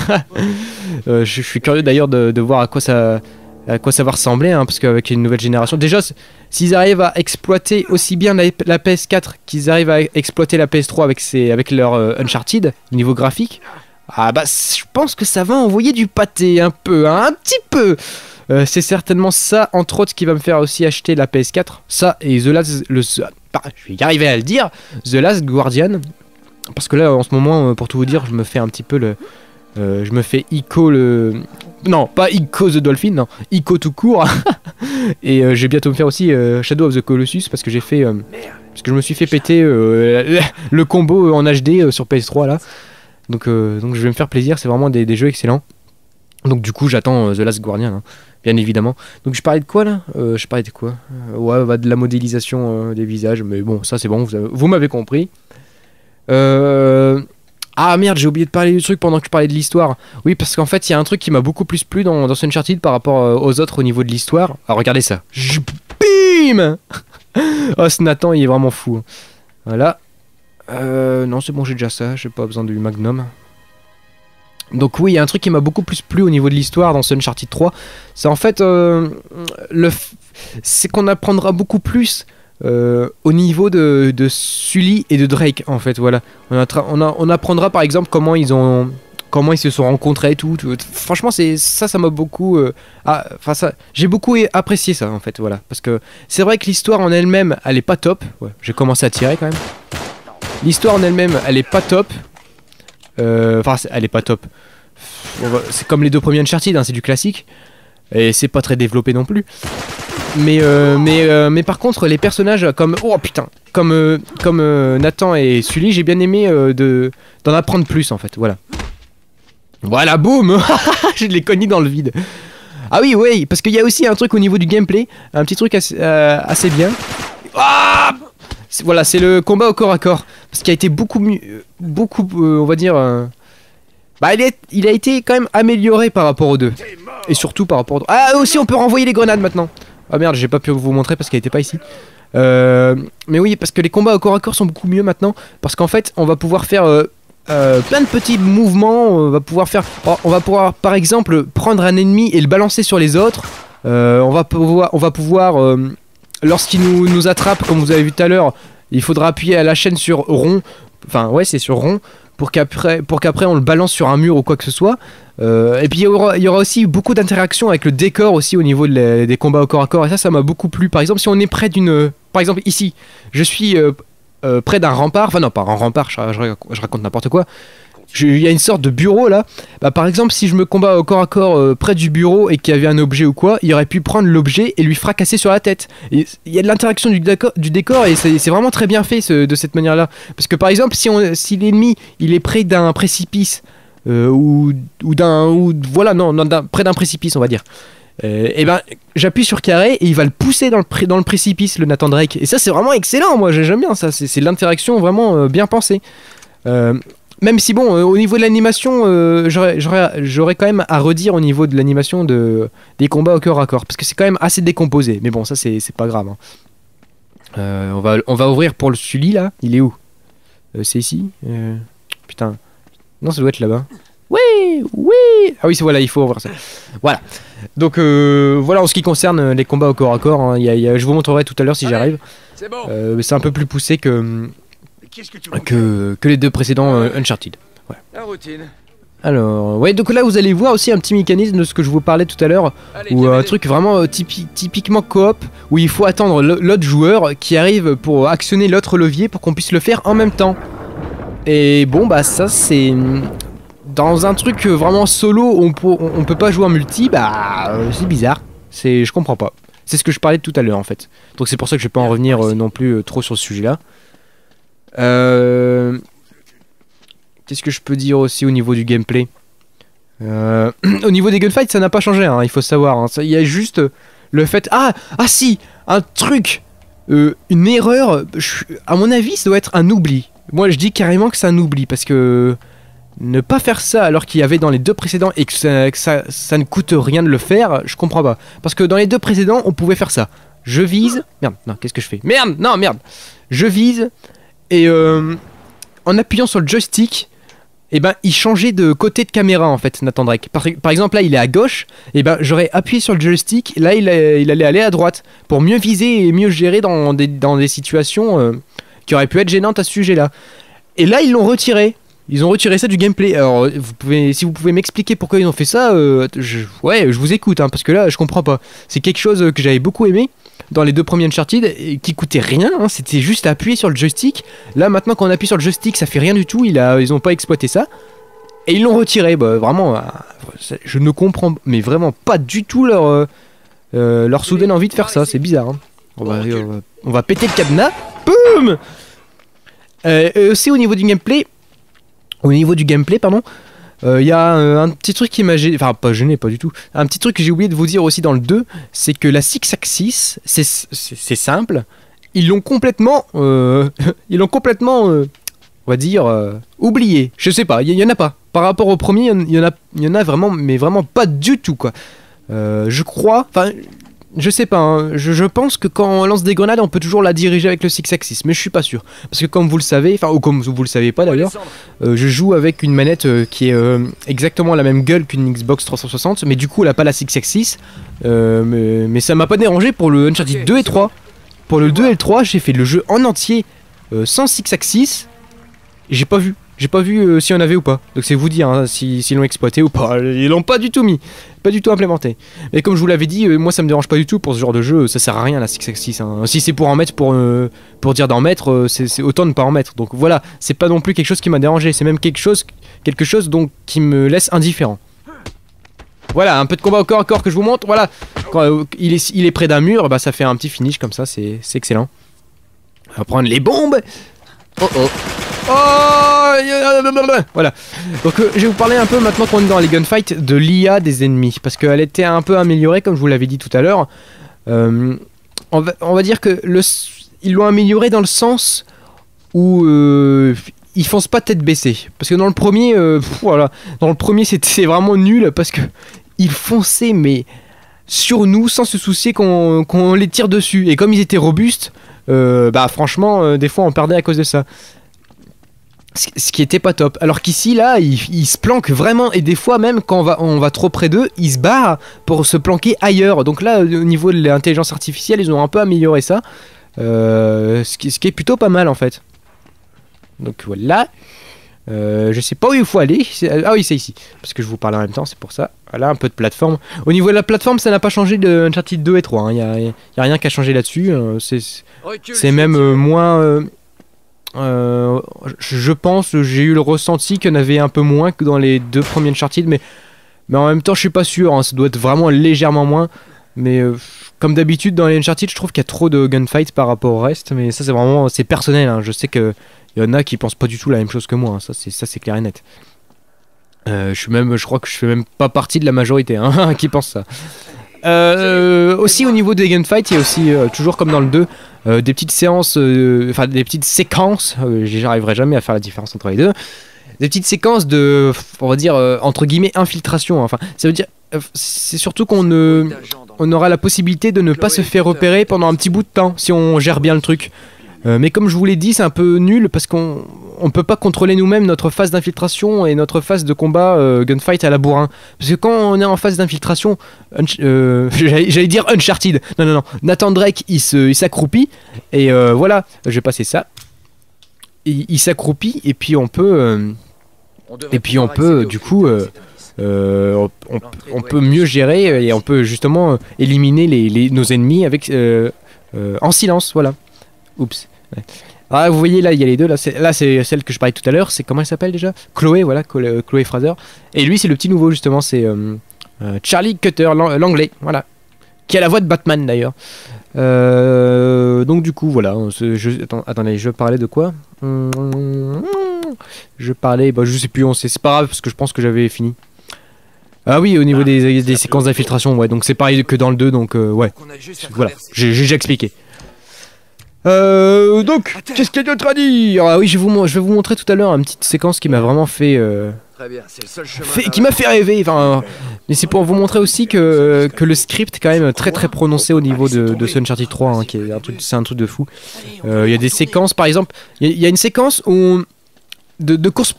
Je suis curieux d'ailleurs de voir à quoi ça va ressembler, hein, parce qu'avec une nouvelle génération, déjà s'ils arrivent à exploiter aussi bien la PS4 qu'ils arrivent à exploiter la PS3 avec leur Uncharted niveau graphique, ah bah je pense que ça va envoyer du pâté un peu, hein, un petit peu. C'est certainement ça entre autres qui va me faire aussi acheter la PS4, ça et je vais y arriver à le dire, The Last Guardian, parce que là en ce moment pour tout vous dire je me fais un petit peu je me fais Ico non, pas Ico the Dolphin, non, Ico tout court. Et je vais bientôt me faire aussi Shadow of the Colossus parce que j'ai fait... parce que je me suis fait péter le combo en HD sur PS3 là. Donc je vais me faire plaisir, c'est vraiment des jeux excellents. Donc du coup j'attends The Last Guardian, hein, bien évidemment. Donc je parlais de quoi là je parlais de quoi ouais, bah, de la modélisation des visages, mais bon, ça c'est bon, vous m'avez compris. Ah merde, j'ai oublié de parler du truc pendant que je parlais de l'histoire. Oui, parce qu'en fait, il y a un truc qui m'a beaucoup plus plu dans ce Uncharted par rapport aux autres au niveau de l'histoire. Ah, regardez ça. Bim. Oh, ce Nathan, il est vraiment fou. Voilà. Non, c'est bon, j'ai déjà ça. J'ai pas besoin du Magnum. Donc oui, il y a un truc qui m'a beaucoup plus plu au niveau de l'histoire dans ce Uncharted 3. C'est en fait... c'est qu'on apprendra beaucoup plus... au niveau de Sully et de Drake en fait, voilà. On apprendra par exemple comment ils se sont rencontrés et tout. Franchement ça m'a beaucoup j'ai beaucoup apprécié ça en fait, voilà, parce que c'est vrai que l'histoire en elle-même elle est pas top, ouais, j'ai commencé à tirer quand même. L'histoire en elle-même elle est pas top, elle est pas top, c'est comme les deux premiers Uncharted, hein, c'est du classique et c'est pas très développé non plus. Mais par contre les personnages comme Nathan et Sully, j'ai bien aimé d'en apprendre plus en fait, voilà. Voilà, boum. Je l'ai cogné dans le vide. Ah oui, parce qu'il y a aussi un truc au niveau du gameplay, un petit truc assez bien. Ah, voilà, c'est le combat au corps à corps, parce qu'il a été beaucoup mieux, on va dire... Bah il a été quand même amélioré par rapport aux deux. Et surtout par rapport aux... Ah aussi on peut renvoyer les grenades maintenant. Ah merde, j'ai pas pu vous montrer parce qu'elle était pas ici. Mais oui, parce que les combats au corps à corps sont beaucoup mieux maintenant. Parce qu'en fait on va pouvoir faire plein de petits mouvements. On va pouvoir par exemple prendre un ennemi et le balancer sur les autres. On va pouvoir lorsqu'il nous attrape, comme vous avez vu tout à l'heure, il faudra appuyer à la chaîne sur rond. Enfin ouais, c'est sur rond. Pour qu'après on le balance sur un mur ou quoi que ce soit. Et puis il y aura aussi beaucoup d'interactions avec le décor aussi au niveau des combats au corps à corps. Et ça m'a beaucoup plu. Par exemple, si on est près d'une... Par exemple ici, je suis près d'un rempart. Enfin non, pas un rempart, je raconte n'importe quoi. il y a une sorte de bureau là. Bah, par exemple, si je me combats au corps à corps près du bureau et qu'il y avait un objet ou quoi, il aurait pu prendre l'objet et lui fracasser sur la tête. Et il y a de l'interaction du décor et c'est vraiment très bien fait de cette manière-là. Parce que par exemple, si l'ennemi il est près d'un précipice près d'un précipice, on va dire. Et ben, j'appuie sur carré et il va le pousser dans le précipice, le Nathan Drake. Et ça, c'est vraiment excellent. Moi, j'aime bien ça. C'est de l'interaction vraiment bien pensée. Même si bon, au niveau de l'animation, j'aurais quand même à redire au niveau de l'animation des combats au corps à corps, parce que c'est quand même assez décomposé. Mais bon, ça c'est pas grave. Hein. On va ouvrir pour le Sully là. Il est où? C'est ici. Putain. Non, ça doit être là-bas. Oui. Ah oui, c'est voilà, il faut ouvrir ça. Voilà. Donc voilà en ce qui concerne les combats au corps à corps. Hein, je vous montrerai tout à l'heure si j'arrive. C'est bon. C'est un peu plus poussé que les deux précédents Uncharted. Ouais. La routine. Alors, ouais, donc là vous allez voir aussi un petit mécanisme de ce que je vous parlais tout à l'heure, ou un truc vraiment typiquement coop, où il faut attendre l'autre joueur qui arrive pour actionner l'autre levier pour qu'on puisse le faire en même temps. Et bon, bah ça c'est... Dans un truc vraiment solo, on peut pas jouer en multi, bah c'est bizarre, je comprends pas. C'est ce que je parlais tout à l'heure en fait. Donc c'est pour ça que je vais pas en revenir non plus trop sur ce sujet là. Qu'est-ce que je peux dire aussi au niveau du gameplay? Au niveau des gunfights, ça n'a pas changé, hein, il faut savoir. Hein. Il y a juste le fait... Ah si, un truc, une erreur, à mon avis, ça doit être un oubli. Moi, je dis carrément que c'est un oubli, parce que ne pas faire ça alors qu'il y avait dans les deux précédents et que ça ne coûte rien de le faire, je comprends pas. Parce que dans les deux précédents, on pouvait faire ça. Je vise... Merde, non, qu'est-ce que je fais? Merde. Je vise, et en appuyant sur le joystick... Et ben il changeait de côté de caméra en fait, Nathan Drake. Par exemple là il est à gauche, et ben j'aurais appuyé sur le joystick, là il allait aller à droite pour mieux viser et mieux gérer dans des situations qui auraient pu être gênantes à ce sujet là. Et là ils l'ont retiré. Ils ont retiré ça du gameplay. Alors si vous pouvez m'expliquer pourquoi ils ont fait ça, je vous écoute hein, parce que là je comprends pas. C'est quelque chose que j'avais beaucoup aimé dans les deux premiers Uncharted et qui coûtait rien, hein, c'était juste appuyer sur le joystick. Là maintenant quand on appuie sur le joystick ça fait rien du tout, ils ont pas exploité ça. Et ils l'ont retiré, bah, vraiment, je ne comprends mais vraiment pas du tout leur soudaine envie de faire ça, c'est bizarre. Hein. On va péter le cadenas, boum. Aussi au niveau du gameplay, pardon, il y a un petit truc qui m'a gêné, enfin pas gêné, pas du tout. Un petit truc que j'ai oublié de vous dire aussi dans le 2, c'est que la Six Axis, c'est simple, ils l'ont complètement, on va dire, oublié. Je sais pas, il y en a pas. Par rapport au premier, il y en a vraiment, mais vraiment pas du tout quoi. Je crois, enfin... Je sais pas, hein. Je pense que quand on lance des grenades, on peut toujours la diriger avec le Six Axis, mais je suis pas sûr. Parce que comme vous le savez, enfin, ou comme vous le savez pas d'ailleurs, je joue avec une manette qui est exactement la même gueule qu'une Xbox 360, mais du coup elle a pas la Six Axis. Mais ça m'a pas dérangé pour le Uncharted 2 et 3. Pour le 2 et le 3, j'ai fait le jeu en entier sans Six Axis, et j'ai pas vu. J'ai pas vu s'il y en avait ou pas. Donc c'est vous dire hein, s'ils l'ont exploité ou pas. Ils l'ont pas du tout mis. Pas du tout implémenté. Mais comme je vous l'avais dit, moi ça me dérange pas du tout pour ce genre de jeu. Ça sert à rien la Six Axis. Hein. Si c'est pour en mettre, pour dire d'en mettre, c'est autant de ne pas en mettre. Donc voilà, c'est pas non plus quelque chose qui m'a dérangé. C'est même quelque chose donc qui me laisse indifférent. Voilà, un peu de combat au corps à corps que je vous montre. Voilà, quand il est près d'un mur, bah ça fait un petit finish comme ça. C'est excellent. On va prendre les bombes. Voilà. Donc je vais vous parler un peu maintenant qu'on est dans les gunfights de l'IA des ennemis, parce qu'elle était un peu améliorée comme je vous l'avais dit tout à l'heure. On va dire que ils l'ont améliorée dans le sens où ils foncent pas tête baissée, parce que dans le premier c'est vraiment nul, parce que ils fonçaient mais sur nous sans se soucier qu'on les tire dessus, et comme ils étaient robustes, bah franchement des fois on perdait à cause de ça. Ce qui était pas top. Alors qu'ici là ils se planquent vraiment, et des fois même quand on va trop près d'eux, ils se barrent pour se planquer ailleurs. Donc là au niveau de l'intelligence artificielle ils ont un peu amélioré ça, ce qui est plutôt pas mal en fait. Donc voilà. Je sais pas où il faut aller. Ah oui c'est ici, parce que je vous parle en même temps, c'est pour ça. Voilà un peu de plateforme. Au niveau de la plateforme ça n'a pas changé de Uncharted 2 et 3 hein. Y a rien qu'à changer là-dessus. C'est même moins... je pense, j'ai eu le ressenti qu'il y en avait un peu moins que dans les 2 premiers Uncharted, mais en même temps je suis pas sûr, hein, ça doit être vraiment légèrement moins. Mais comme d'habitude dans les Uncharted, je trouve qu'il y a trop de gunfights par rapport au reste, mais ça c'est personnel, hein. Je sais qu'il y en a qui pensent pas du tout la même chose que moi, hein. Ça c'est clair et net. Je crois que je fais même pas partie de la majorité, hein, qui pense ça. Aussi au niveau des gunfights, il y a aussi toujours comme dans le 2 des petites séances, enfin des petites séquences, j'arriverai jamais à faire la différence entre les deux, des petites séquences de, on va dire entre guillemets infiltration, enfin ça veut dire c'est surtout on aura la possibilité de ne pas se faire repérer pendant un petit bout de temps si on gère bien le truc. Mais comme je vous l'ai dit, c'est un peu nul parce qu'on peut pas contrôler nous-mêmes notre phase d'infiltration et notre phase de combat gunfight à la bourrin. Parce que quand on est en phase d'infiltration, j'allais dire Uncharted. Non. Nathan Drake, il s'accroupit et voilà, je vais passer ça. Il s'accroupit et puis on peut du coup on peut mieux gérer et on peut justement éliminer nos ennemis avec en silence, voilà. Oups. Ouais. Ah, vous voyez là, il y a les deux. Là, c'est celle que je parlais tout à l'heure. C'est comment elle s'appelle déjà? Chloé, voilà, Chloé Fraser. Et lui, c'est le petit nouveau justement. C'est Charlie Cutter, l'anglais, voilà, qui a la voix de Batman d'ailleurs. Donc du coup, voilà. Attendez, je parlais de quoi? Je parlais, je sais plus. C'est pas grave parce que je pense que j'avais fini. Ah oui, au niveau des séquences d'infiltration, ouais. Donc c'est pareil que dans le 2, donc ouais. Voilà, j'ai expliqué. Donc, qu'est-ce qu'il y a d'autre à dire? Ah oui, je vais vous montrer tout à l'heure une petite séquence qui m'a vraiment fait, Très bien, c'est le seul chemin qui m'a fait rêver. Enfin, mais c'est pour vous montrer aussi que le script est quand même très très prononcé au niveau de ce Uncharted 3, hein, qui est c'est un truc de fou. Il y a des séquences, par exemple, il y a une séquence où de course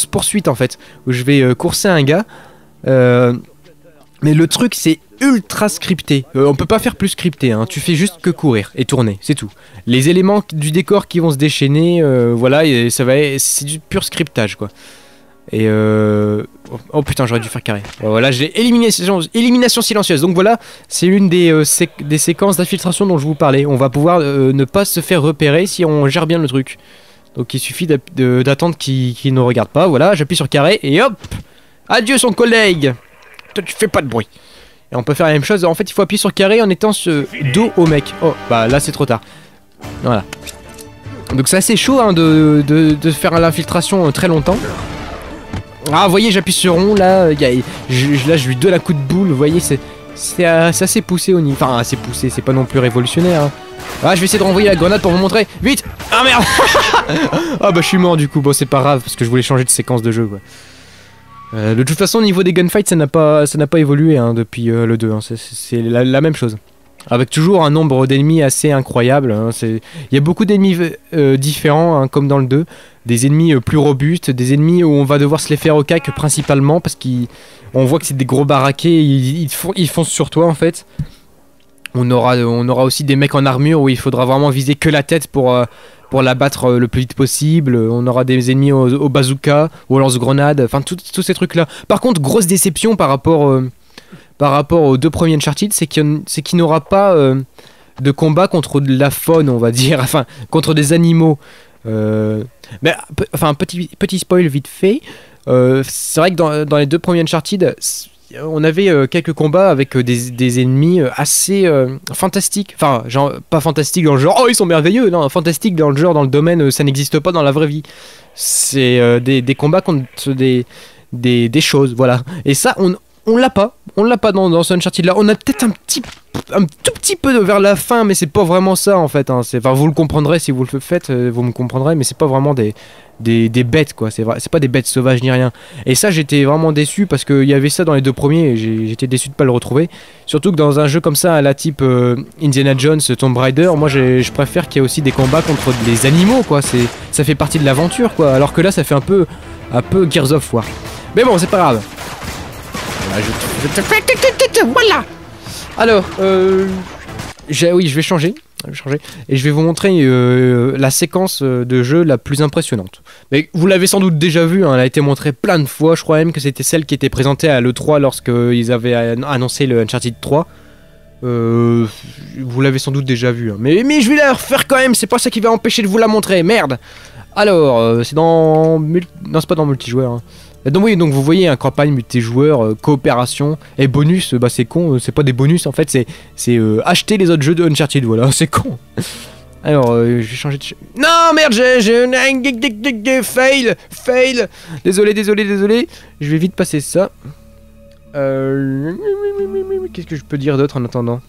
poursuite en fait, où je vais courser un gars. Mais le truc c'est ultra scripté, on peut pas faire plus scripté, hein. Tu fais juste que courir et tourner, c'est tout. Les éléments du décor qui vont se déchaîner, voilà, et c'est du pur scriptage quoi. Et oh putain, j'aurais dû faire carré. Voilà, j'ai élimination silencieuse. Donc voilà, c'est une des séquences d'infiltration dont je vous parlais. On va pouvoir ne pas se faire repérer si on gère bien le truc. Donc il suffit d'attendre qu'il ne regarde pas. Voilà, j'appuie sur carré et hop, adieu son collègue. Toi tu fais pas de bruit. Et on peut faire la même chose. En fait, il faut appuyer sur carré en étant dos au mec. Oh, bah là c'est trop tard. Voilà. Donc c'est assez chaud hein, de faire l'infiltration très longtemps. Ah, vous voyez, j'appuie sur rond là. Là, je lui donne un coup de boule. Vous voyez, c'est assez poussé au niveau. Enfin, assez poussé, c'est pas non plus révolutionnaire. Hein. Ah, je vais essayer de renvoyer la grenade pour vous montrer. Vite! Ah merde! Ah, bah je suis mort du coup. Bon, c'est pas grave parce que je voulais changer de séquence de jeu quoi. De toute façon, au niveau des gunfights, ça n'a pas évolué hein, depuis le 2. Hein. C'est la même chose. Avec toujours un nombre d'ennemis assez incroyable. Hein. Il y a beaucoup d'ennemis différents, hein, comme dans le 2. Des ennemis plus robustes, des ennemis où on va devoir se les faire au cac principalement parce qu'on voit que c'est des gros baraqués, ils foncent sur toi en fait. On aura aussi des mecs en armure où il faudra vraiment viser que la tête pour l'abattre le plus vite possible. On aura des ennemis au bazooka ou au lance-grenade, enfin tous ces trucs là. Par contre, grosse déception par rapport aux 2 premiers Uncharted, c'est qu'il n'aura pas de combat contre de la faune, on va dire, enfin contre des animaux. Mais enfin petit spoil vite fait. C'est vrai que dans les 2 premiers Uncharted, on avait quelques combats avec des ennemis assez fantastiques. Enfin, genre, pas fantastiques dans le genre, oh ils sont merveilleux, non, fantastiques dans le genre, dans le domaine, ça n'existe pas dans la vraie vie. C'est des combats contre des choses, voilà. Et ça, on l'a pas dans ce Uncharted là. On a peut-être un tout petit peu vers la fin, mais c'est pas vraiment ça en fait. Hein. Enfin, vous le comprendrez si vous le faites, vous me comprendrez, mais c'est pas vraiment des bêtes quoi. C'est pas des bêtes sauvages ni rien. Et ça, j'étais vraiment déçu parce qu'il y avait ça dans les 2 premiers et j'étais déçu de pas le retrouver. Surtout que dans un jeu comme ça, à la type Indiana Jones, Tomb Raider, moi je préfère qu'il y ait aussi des combats contre des animaux quoi. Ça fait partie de l'aventure quoi. Alors que là, ça fait un peu Gears of War. Mais bon, c'est pas grave. Voilà. Alors, oui, je vais changer. Et je vais vous montrer la séquence de jeu la plus impressionnante. Mais vous l'avez sans doute déjà vue, hein, elle a été montrée plein de fois. Je crois même que c'était celle qui était présentée à l'E3 lorsqu'ils avaient annoncé le Uncharted 3. Vous l'avez sans doute déjà vu, hein. Mais je vais la refaire quand même, c'est pas ça qui va empêcher de vous la montrer, merde. Alors, c'est dans... Non, c'est pas dans multijoueur, hein. Donc oui, donc vous voyez, un campagne multijoueur, coopération, et bonus, bah c'est con, c'est pas des bonus en fait, c'est acheter les autres jeux de Uncharted, voilà, c'est con. Alors, je vais changer de... Non, merde, j'ai... Fail. Désolé, je vais vite passer ça. Qu'est-ce que je peux dire d'autre en attendant?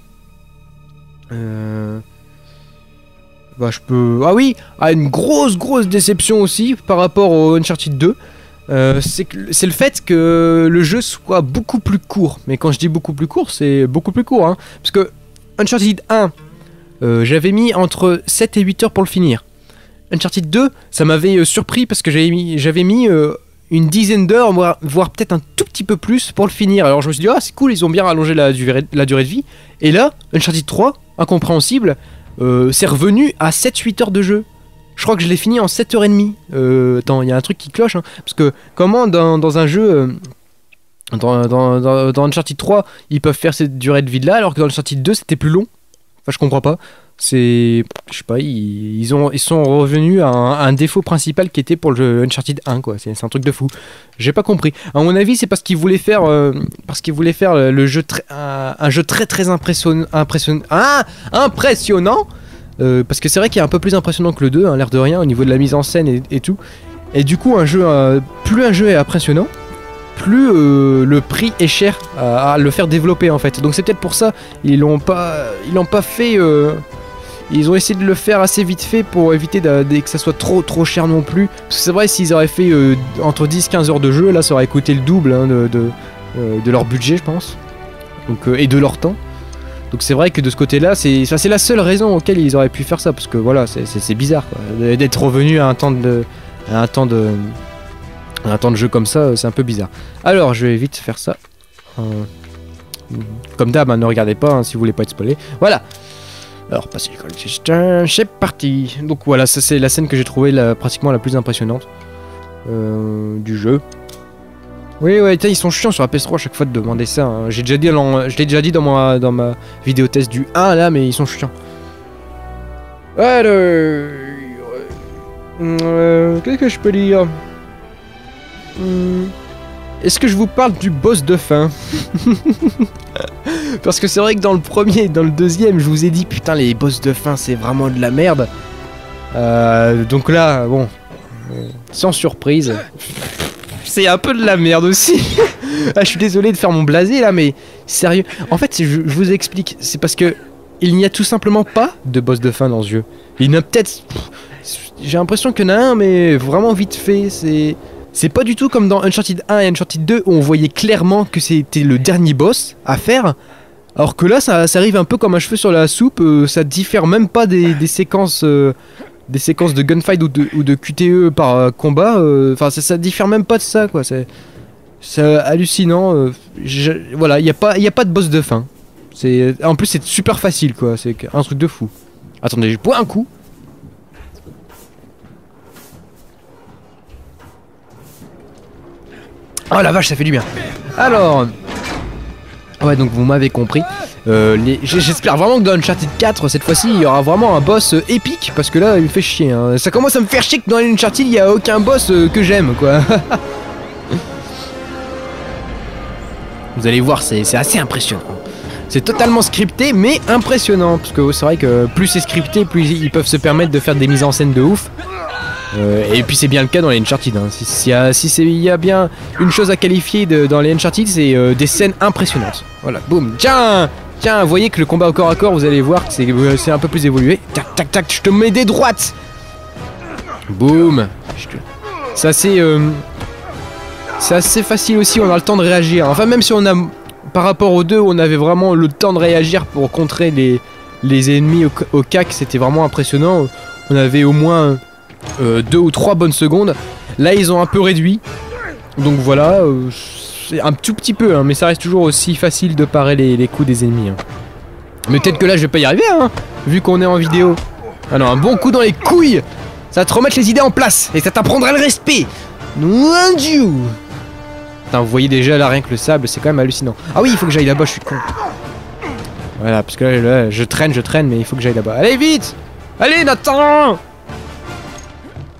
Bah je peux... Ah oui, une grosse déception aussi par rapport au Uncharted 2. C'est le fait que le jeu soit beaucoup plus court. Mais quand je dis beaucoup plus court, c'est beaucoup plus court, hein. Parce que Uncharted 1, j'avais mis entre 7 et 8 heures pour le finir. Uncharted 2, ça m'avait surpris parce que j'avais mis une dizaine d'heures, voire peut-être un tout petit peu plus pour le finir. Alors je me suis dit, ah c'est cool, ils ont bien rallongé la durée de vie. Et là, Uncharted 3, incompréhensible, c'est revenu à 7-8 heures de jeu. Je crois que je l'ai fini en 7h30. Attends, il y a un truc qui cloche, hein, parce que comment dans un jeu... Dans Uncharted 3, ils peuvent faire cette durée de vie là, alors que dans Uncharted 2, c'était plus long. Enfin, je comprends pas. C'est... Je sais pas, ils sont revenus à un défaut principal qui était pour le jeu Uncharted 1, quoi. C'est un truc de fou. J'ai pas compris. À mon avis, c'est parce qu'ils voulaient faire... le jeu un jeu très impressionnant. Impressionnant. Parce que c'est vrai qu'il est un peu plus impressionnant que le 2, hein, l'air de rien, au niveau de la mise en scène et tout. Et du coup, plus un jeu est impressionnant, plus le prix est cher à le faire développer en fait. Donc c'est peut-être pour ça ils l'ont pas fait. Ils ont essayé de le faire assez vite fait pour éviter que ça soit trop cher non plus. Parce que c'est vrai, s'ils auraient fait entre 10-15 heures de jeu, là ça aurait coûté le double, hein, de leur budget, je pense. Donc, et de leur temps. Donc c'est vrai que de ce côté-là, c'est la seule raison auquel ils auraient pu faire ça, parce que voilà, c'est bizarre quoi. D'être revenu à un temps de jeu comme ça, c'est un peu bizarre. Alors je vais vite faire ça. Comme d'hab, hein, ne regardez pas, hein, si vous voulez pas être spoilé. Voilà. Alors passer l'école, c'est parti. Donc voilà, ça c'est la scène que j'ai trouvée pratiquement la plus impressionnante du jeu. Oui, ils sont chiants sur la PS3 à chaque fois de demander ça, hein. Je l'ai déjà dit dans ma vidéo test du 1 là, mais ils sont chiants. Alors... qu'est-ce que je peux dire? Est-ce que je vous parle du boss de fin? Parce que c'est vrai que dans le premier et dans le deuxième, je vous ai dit, putain, les boss de fin, c'est vraiment de la merde. Donc là, bon, sans surprise... C'est un peu de la merde aussi. Ah, je suis désolé de faire mon blasé là, mais sérieux. En fait, je vous explique. C'est parce que il n'y a tout simplement pas de boss de fin dans ce jeu. Il y en a peut-être... J'ai l'impression qu'il y en a un, mais vraiment vite fait. C'est pas du tout comme dans Uncharted 1 et Uncharted 2 où on voyait clairement que c'était le dernier boss à faire. Alors que là, ça arrive un peu comme un cheveu sur la soupe. Ça diffère même pas des séquences... des séquences de gunfight ou de QTE par combat, enfin ça diffère même pas de ça quoi, c'est hallucinant. Voilà, il y a pas de boss de fin. En plus c'est super facile quoi, c'est un truc de fou. Attendez, je bois un coup. Oh la vache, ça fait du bien. Alors, ouais, donc vous m'avez compris. J'espère vraiment que dans Uncharted 4, cette fois-ci, il y aura vraiment un boss épique, parce que là, il me fait chier, hein. Ça commence à me faire chier que dans Uncharted, il n'y a aucun boss que j'aime, quoi. Vous allez voir, c'est assez impressionnant. C'est totalement scripté, mais impressionnant, parce que c'est vrai que plus c'est scripté, plus ils peuvent se permettre de faire des mises en scène de ouf. Et puis c'est bien le cas dans les Uncharted, hein. Il y a bien une chose à qualifier dans les Uncharted, c'est des scènes impressionnantes. Voilà, boum, tiens, vous voyez que le combat au corps à corps, vous allez voir que c'est un peu plus évolué. Tac, je te mets des droites. Boum. C'est assez facile aussi, on a le temps de réagir. Enfin, même si on a, par rapport aux deux, on avait vraiment le temps de réagir pour contrer les ennemis au cac, c'était vraiment impressionnant. On avait au moins 2 ou 3 bonnes secondes. Là ils ont un peu réduit. Donc voilà, c'est un tout petit peu, hein, mais ça reste toujours aussi facile de parer les coups des ennemis, hein. Mais peut-être que là je vais pas y arriver, hein, vu qu'on est en vidéo. Ah non, un bon coup dans les couilles, ça va te remettre les idées en place et ça t'apprendra le respect. Mon Dieu. Putain, vous voyez déjà là rien que le sable, c'est quand même hallucinant. Ah oui, il faut que j'aille là-bas, je suis con. Voilà, parce que là, je traîne, mais il faut que j'aille là-bas. Allez, vite! Allez, Nathan!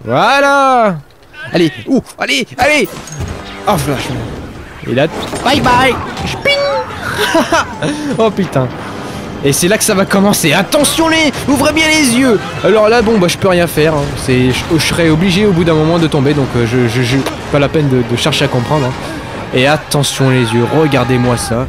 Voilà! Allez, allez! Oh, flash! Et là, bye bye! Oh putain! Et c'est là que ça va commencer. Attention ouvrez bien les yeux. Alors là, bon, bah je peux rien faire. Hein. Je serais obligé au bout d'un moment de tomber, donc pas la peine de chercher à comprendre. Hein. Et attention les yeux, regardez-moi ça.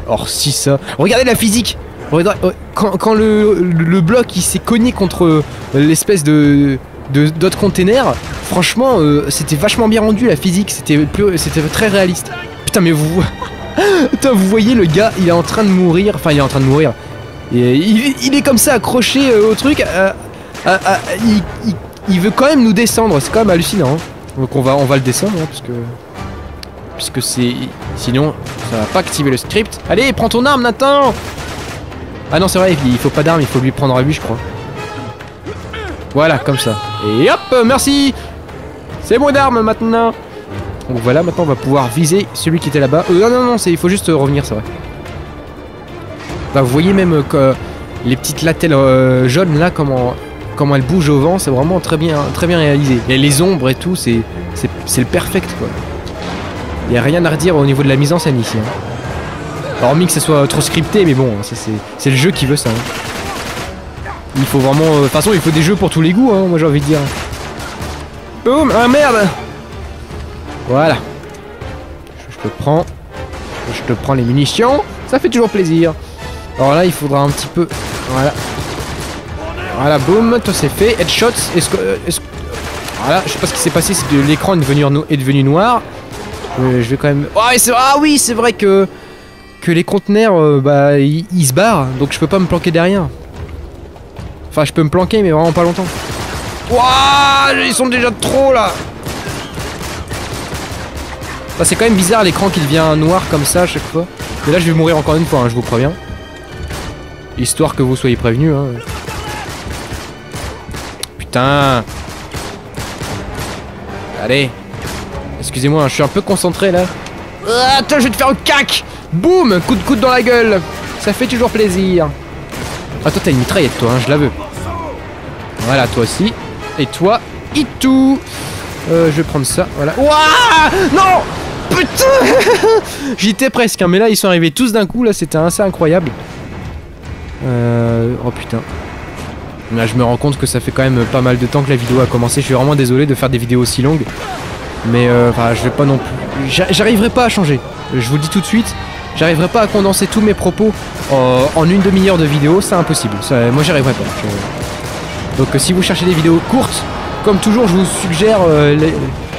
Or si ça. Regardez la physique. Regardez, quand le bloc il s'est cogné contre l'espèce d'autres containers, franchement, c'était vachement bien rendu la physique. C'était très réaliste. Putain, mais vous. Putain, vous voyez le gars, il est en train de mourir. Enfin, il est en train de mourir. Et il est comme ça accroché au truc. Il veut quand même nous descendre. C'est quand même hallucinant. Hein. Donc on va le descendre, hein, puisque c'est. Sinon, ça va pas activer le script. Allez, prends ton arme, Nathan. Ah non, c'est vrai, il faut pas d'arme, il faut lui prendre à lui, je crois. Voilà, comme ça. Et hop, merci. C'est mon arme maintenant. Donc voilà, maintenant on va pouvoir viser celui qui était là-bas. Non, il faut juste revenir, c'est vrai. Bah, vous voyez même que les petites latelles jaunes là, comment elles bougent au vent, c'est vraiment très bien réalisé. Et les ombres et tout, c'est le perfect quoi. Il n'y a rien à redire au niveau de la mise en scène ici. Hein. Hormis que ça soit trop scripté, mais bon, c'est le jeu qui veut ça. Hein. Il faut vraiment... De toute façon, il faut des jeux pour tous les goûts, hein, moi j'ai envie de dire. Boum. Ah merde. Voilà. Je te prends les munitions. Ça fait toujours plaisir. Alors là, il faudra un petit peu... Voilà. Voilà, boum. Toi, c'est fait. Headshots. Voilà, je sais pas ce qui s'est passé. C'est que l'écran est devenu noir. Je vais quand même... Ah oui, c'est vrai que les conteneurs, bah, ils se barrent. Donc je peux pas me planquer derrière. Enfin, je peux me planquer, mais vraiment pas longtemps. Wouah, ils sont déjà trop, là. Bah, c'est quand même bizarre l'écran qui devient noir comme ça à chaque fois. Mais là je vais mourir encore une fois, hein, je vous préviens. Histoire que vous soyez prévenus. Hein. Putain. Allez. Excusez-moi, je suis un peu concentré là. Attends, je vais te faire un cac. Boum, coup de coude dans la gueule. Ça fait toujours plaisir. Ah, toi t'as une mitraillette toi, hein, je la veux. Voilà, toi aussi. Et toi, Itou. Je vais prendre ça, voilà. Ouah, non. Putain. J'y étais presque, hein, mais là ils sont arrivés tous d'un coup, là c'était assez incroyable. Oh putain. Là je me rends compte que ça fait quand même pas mal de temps que la vidéo a commencé. Je suis vraiment désolé de faire des vidéos aussi longues. Mais enfin je vais pas non plus... J'arriverai pas à changer. Je vous le dis tout de suite. J'arriverai pas à condenser tous mes propos en une demi-heure de vidéo. C'est impossible. Moi j'y arriverai pas. Donc si vous cherchez des vidéos courtes, comme toujours je vous suggère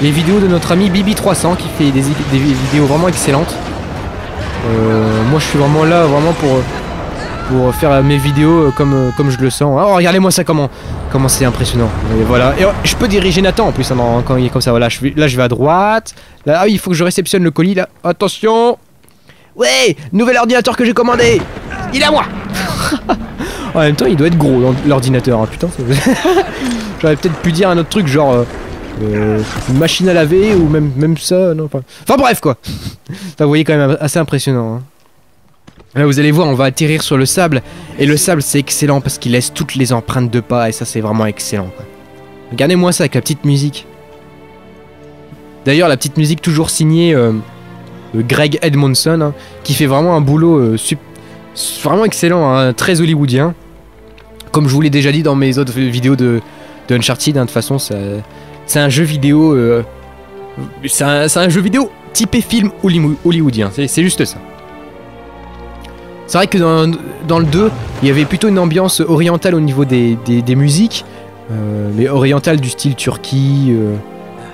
les vidéos de notre ami Bibi300 qui fait des vidéos vraiment excellentes. Moi je suis vraiment là vraiment pour faire mes vidéos comme je le sens. Oh regardez-moi ça comment c'est impressionnant. Et voilà. Et je peux diriger Nathan en plus hein, quand il est comme ça. Voilà, je vais à droite. Là, ah oui, il faut que je réceptionne le colis là. Attention. Ouais, nouvel ordinateur que j'ai commandé. Il est à moi. En même temps, il doit être gros l'ordinateur. Hein, putain. J'aurais peut-être pu dire un autre truc genre une machine à laver ou même ça. Non, enfin bref quoi. Vous voyez quand même assez impressionnant. Hein. Là vous allez voir, on va atterrir sur le sable. Et le sable c'est excellent parce qu'il laisse toutes les empreintes de pas. Et ça c'est vraiment excellent quoi. Regardez-moi ça avec la petite musique. D'ailleurs la petite musique toujours signée Greg Edmondson hein, qui fait vraiment un boulot vraiment excellent, hein, très hollywoodien. Comme je vous l'ai déjà dit dans mes autres vidéos de Uncharted, hein, de toute façon c'est un jeu vidéo c'est un jeu vidéo typé film hollywoodien, c'est juste ça. C'est vrai que dans le 2, il y avait plutôt une ambiance orientale au niveau des musiques, mais orientale du style Turquie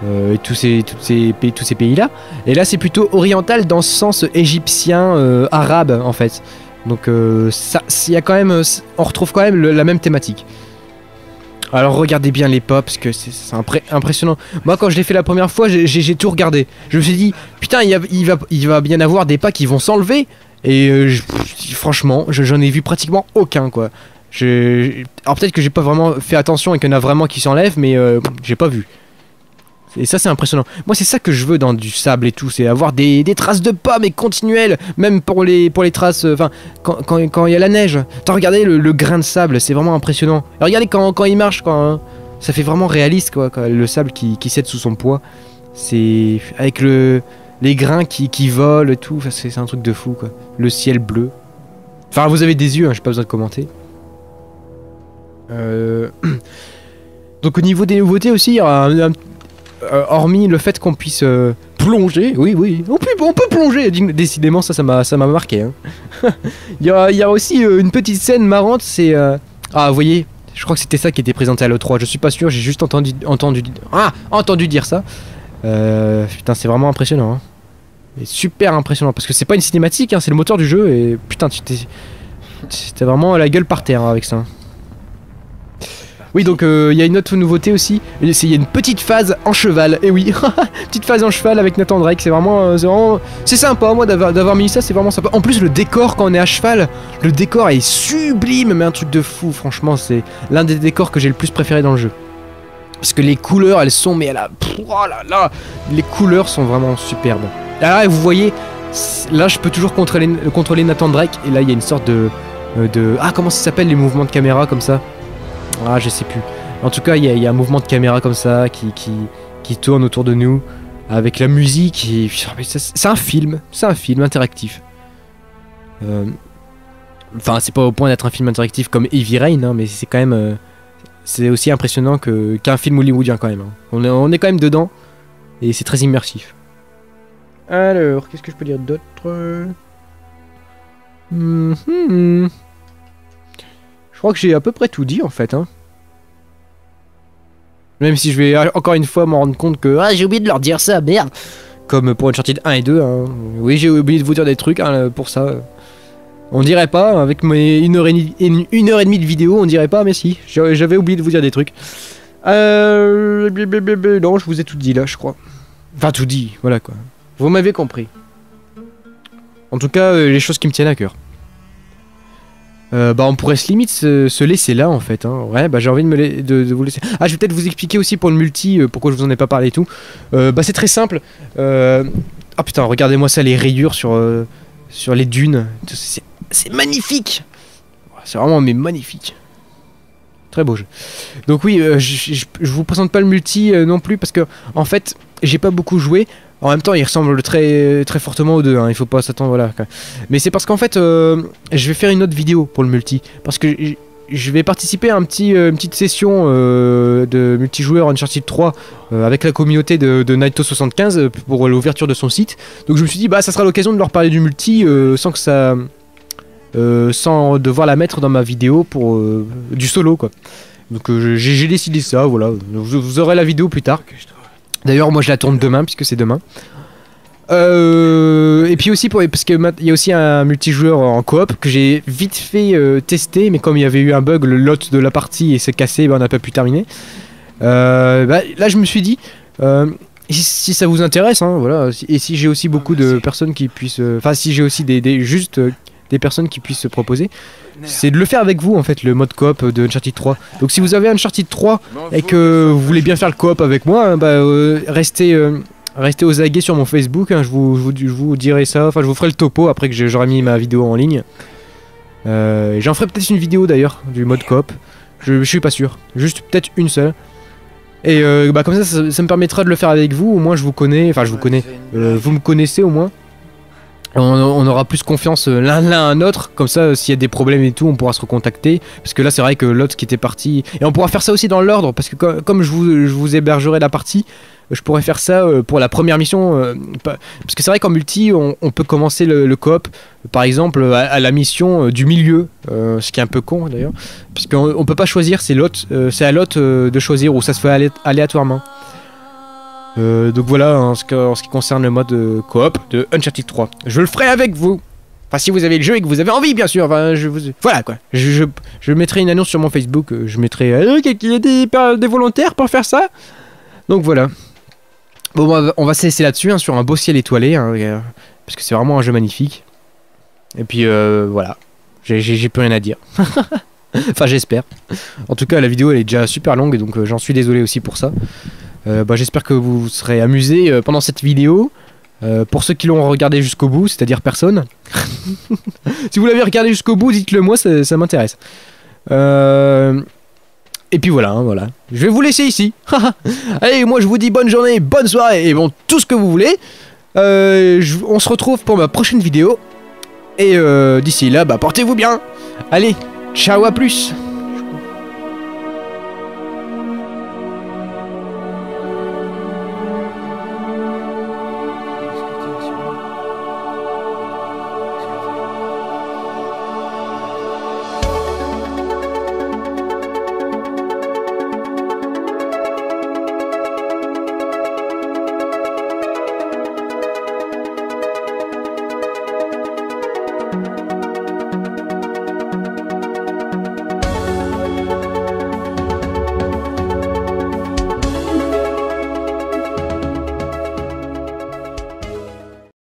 et tous ces pays-là. Et là, c'est plutôt oriental dans ce sens égyptien, arabe en fait. Donc, y a quand même, on retrouve quand même la même thématique. Alors regardez bien les pas parce que c'est impressionnant. Moi quand je l'ai fait la première fois j'ai tout regardé. Je me suis dit putain il va bien avoir des pas qui vont s'enlever. Et franchement j'en ai vu pratiquement aucun quoi. Alors peut-être que j'ai pas vraiment fait attention et qu'il y en a vraiment qui s'enlèvent mais j'ai pas vu. Et ça c'est impressionnant. Moi c'est ça que je veux dans du sable et tout, c'est avoir des traces de pas mais continuelles, même pour les traces, enfin quand il y a la neige. Attends, regardez le grain de sable, c'est vraiment impressionnant. Et regardez quand il marche, ça fait vraiment réaliste quoi, quand le sable qui cède sous son poids. C'est avec les grains qui volent et tout, enfin, c'est un truc de fou quoi. Le ciel bleu. Enfin vous avez des yeux, hein, j'ai pas besoin de commenter. Donc au niveau des nouveautés aussi, il y aura hormis le fait qu'on puisse plonger, oui, on peut plonger, décidément ça m'a marqué. Hein. il y aura aussi une petite scène marrante, c'est... Ah vous voyez, je crois que c'était ça qui était présenté à l'E3, je suis pas sûr, j'ai juste entendu dire ça. Putain c'est vraiment impressionnant. Hein. Et super impressionnant, parce que c'est pas une cinématique, hein, c'est le moteur du jeu, et putain t'as vraiment la gueule par terre hein, avec ça. Oui, donc il y a une autre nouveauté aussi, il y a une petite phase en cheval, et oui, petite phase en cheval avec Nathan Drake, c'est sympa, moi d'avoir mis ça, c'est vraiment sympa. En plus le décor quand on est à cheval, le décor est sublime, mais un truc de fou, franchement c'est l'un des décors que j'ai le plus préféré dans le jeu. Parce que les couleurs, elles sont, mais oh là là, les couleurs sont vraiment superbes. Là, vous voyez, là je peux toujours contrôler Nathan Drake, et là il y a une sorte de ah, comment ça s'appelle les mouvements de caméra comme ça? Ah, je sais plus. En tout cas, il y a un mouvement de caméra comme ça qui tourne autour de nous avec la musique. C'est un film interactif. Enfin, c'est pas au point d'être un film interactif comme Heavy Rain, hein, mais c'est quand même c'est aussi impressionnant qu'un film hollywoodien quand même. Hein. On est quand même dedans et c'est très immersif. Alors, qu'est-ce que je peux dire d'autre? Je crois que j'ai à peu près tout dit en fait. Hein. Même si je vais encore une fois m'en rendre compte que j'ai oublié de leur dire ça, merde. Comme pour Uncharted 1 et 2. Hein. Oui, j'ai oublié de vous dire des trucs hein, pour ça. On dirait pas, avec mes 1h30 de vidéo, on dirait pas, mais si. J'avais oublié de vous dire des trucs. Non, je vous ai tout dit là, je crois. Enfin, tout dit, voilà quoi. Vous m'avez compris. En tout cas, les choses qui me tiennent à cœur. On pourrait limite se laisser là en fait. Hein. Ouais, j'ai envie de vous laisser. Ah, je vais peut-être vous expliquer aussi pour le multi pourquoi je vous en ai pas parlé et tout. C'est très simple. Ah putain, regardez-moi ça, les rayures sur les dunes. C'est magnifique. C'est vraiment magnifique. Très beau jeu. Donc oui, je vous présente pas le multi non plus parce que en fait, j'ai pas beaucoup joué. En même temps, il ressemble très, très fortement aux deux, hein, il faut pas s'attendre, voilà. Mais c'est parce qu'en fait, je vais faire une autre vidéo pour le multi. Parce que je vais participer à une petite session de multijoueur Uncharted 3 avec la communauté de Naito75 pour l'ouverture de son site. Donc je me suis dit, ça sera l'occasion de leur parler du multi sans que ça... sans devoir la mettre dans ma vidéo pour du solo, quoi. Donc j'ai décidé ça, voilà. Vous aurez la vidéo plus tard. D'ailleurs, moi je la tourne demain, puisque c'est demain. Et puis aussi, parce qu'il y a aussi un multijoueur en coop que j'ai vite fait tester, mais comme il y avait eu un bug, le lot de la partie et s'est cassé, on n'a pas pu terminer. Là, je me suis dit, si ça vous intéresse, hein, voilà, et si j'ai aussi beaucoup de personnes qui puissent... Enfin, si j'ai aussi des personnes qui puissent se proposer, c'est de le faire avec vous en fait, le mode coop de Uncharted 3. Donc si vous avez Uncharted 3 et que vous voulez bien faire le coop avec moi, restez aux aguets sur mon Facebook, hein, je vous dirai ça, enfin je vous ferai le topo après que j'aurai mis ma vidéo en ligne. J'en ferai peut-être une vidéo d'ailleurs du mode coop, je suis pas sûr, juste peut-être une seule. Et comme ça me permettra de le faire avec vous, au moins je vous connais, enfin je vous connais, vous me connaissez au moins. On aura plus confiance l'un à l'autre, comme ça s'il y a des problèmes et tout on pourra se recontacter, parce que là c'est vrai que l'autre qui était parti, et on pourra faire ça aussi dans l'ordre, parce que comme je vous hébergerai la partie, je pourrais faire ça pour la première mission, parce que c'est vrai qu'en multi on peut commencer le coop par exemple à la mission du milieu, ce qui est un peu con d'ailleurs, puisqu'on peut pas choisir, c'est à l'autre de choisir, ou ça se fait aléatoirement. Donc voilà en ce qui concerne le mode coop de Uncharted 3. Je le ferai avec vous. Enfin si vous avez le jeu et que vous avez envie bien sûr. Enfin, voilà quoi. Je mettrai une annonce sur mon Facebook. Je mettrai qu'il y a des volontaires pour faire ça. Donc voilà. Bon on va se laisser là-dessus hein, sur un beau ciel étoilé hein, parce que c'est vraiment un jeu magnifique. Et puis voilà. J'ai plus rien à dire. Enfin j'espère. En tout cas la vidéo elle est déjà super longue donc j'en suis désolé aussi pour ça. J'espère que vous vous serez amusés pendant cette vidéo. Pour ceux qui l'ont regardé jusqu'au bout, c'est-à-dire personne. Si vous l'avez regardé jusqu'au bout, dites-le moi, ça m'intéresse. Et puis voilà, hein, voilà. Je vais vous laisser ici. Allez, moi je vous dis bonne journée, bonne soirée et bon, tout ce que vous voulez. On se retrouve pour ma prochaine vidéo. Et d'ici là, portez-vous bien. Allez, ciao, à plus.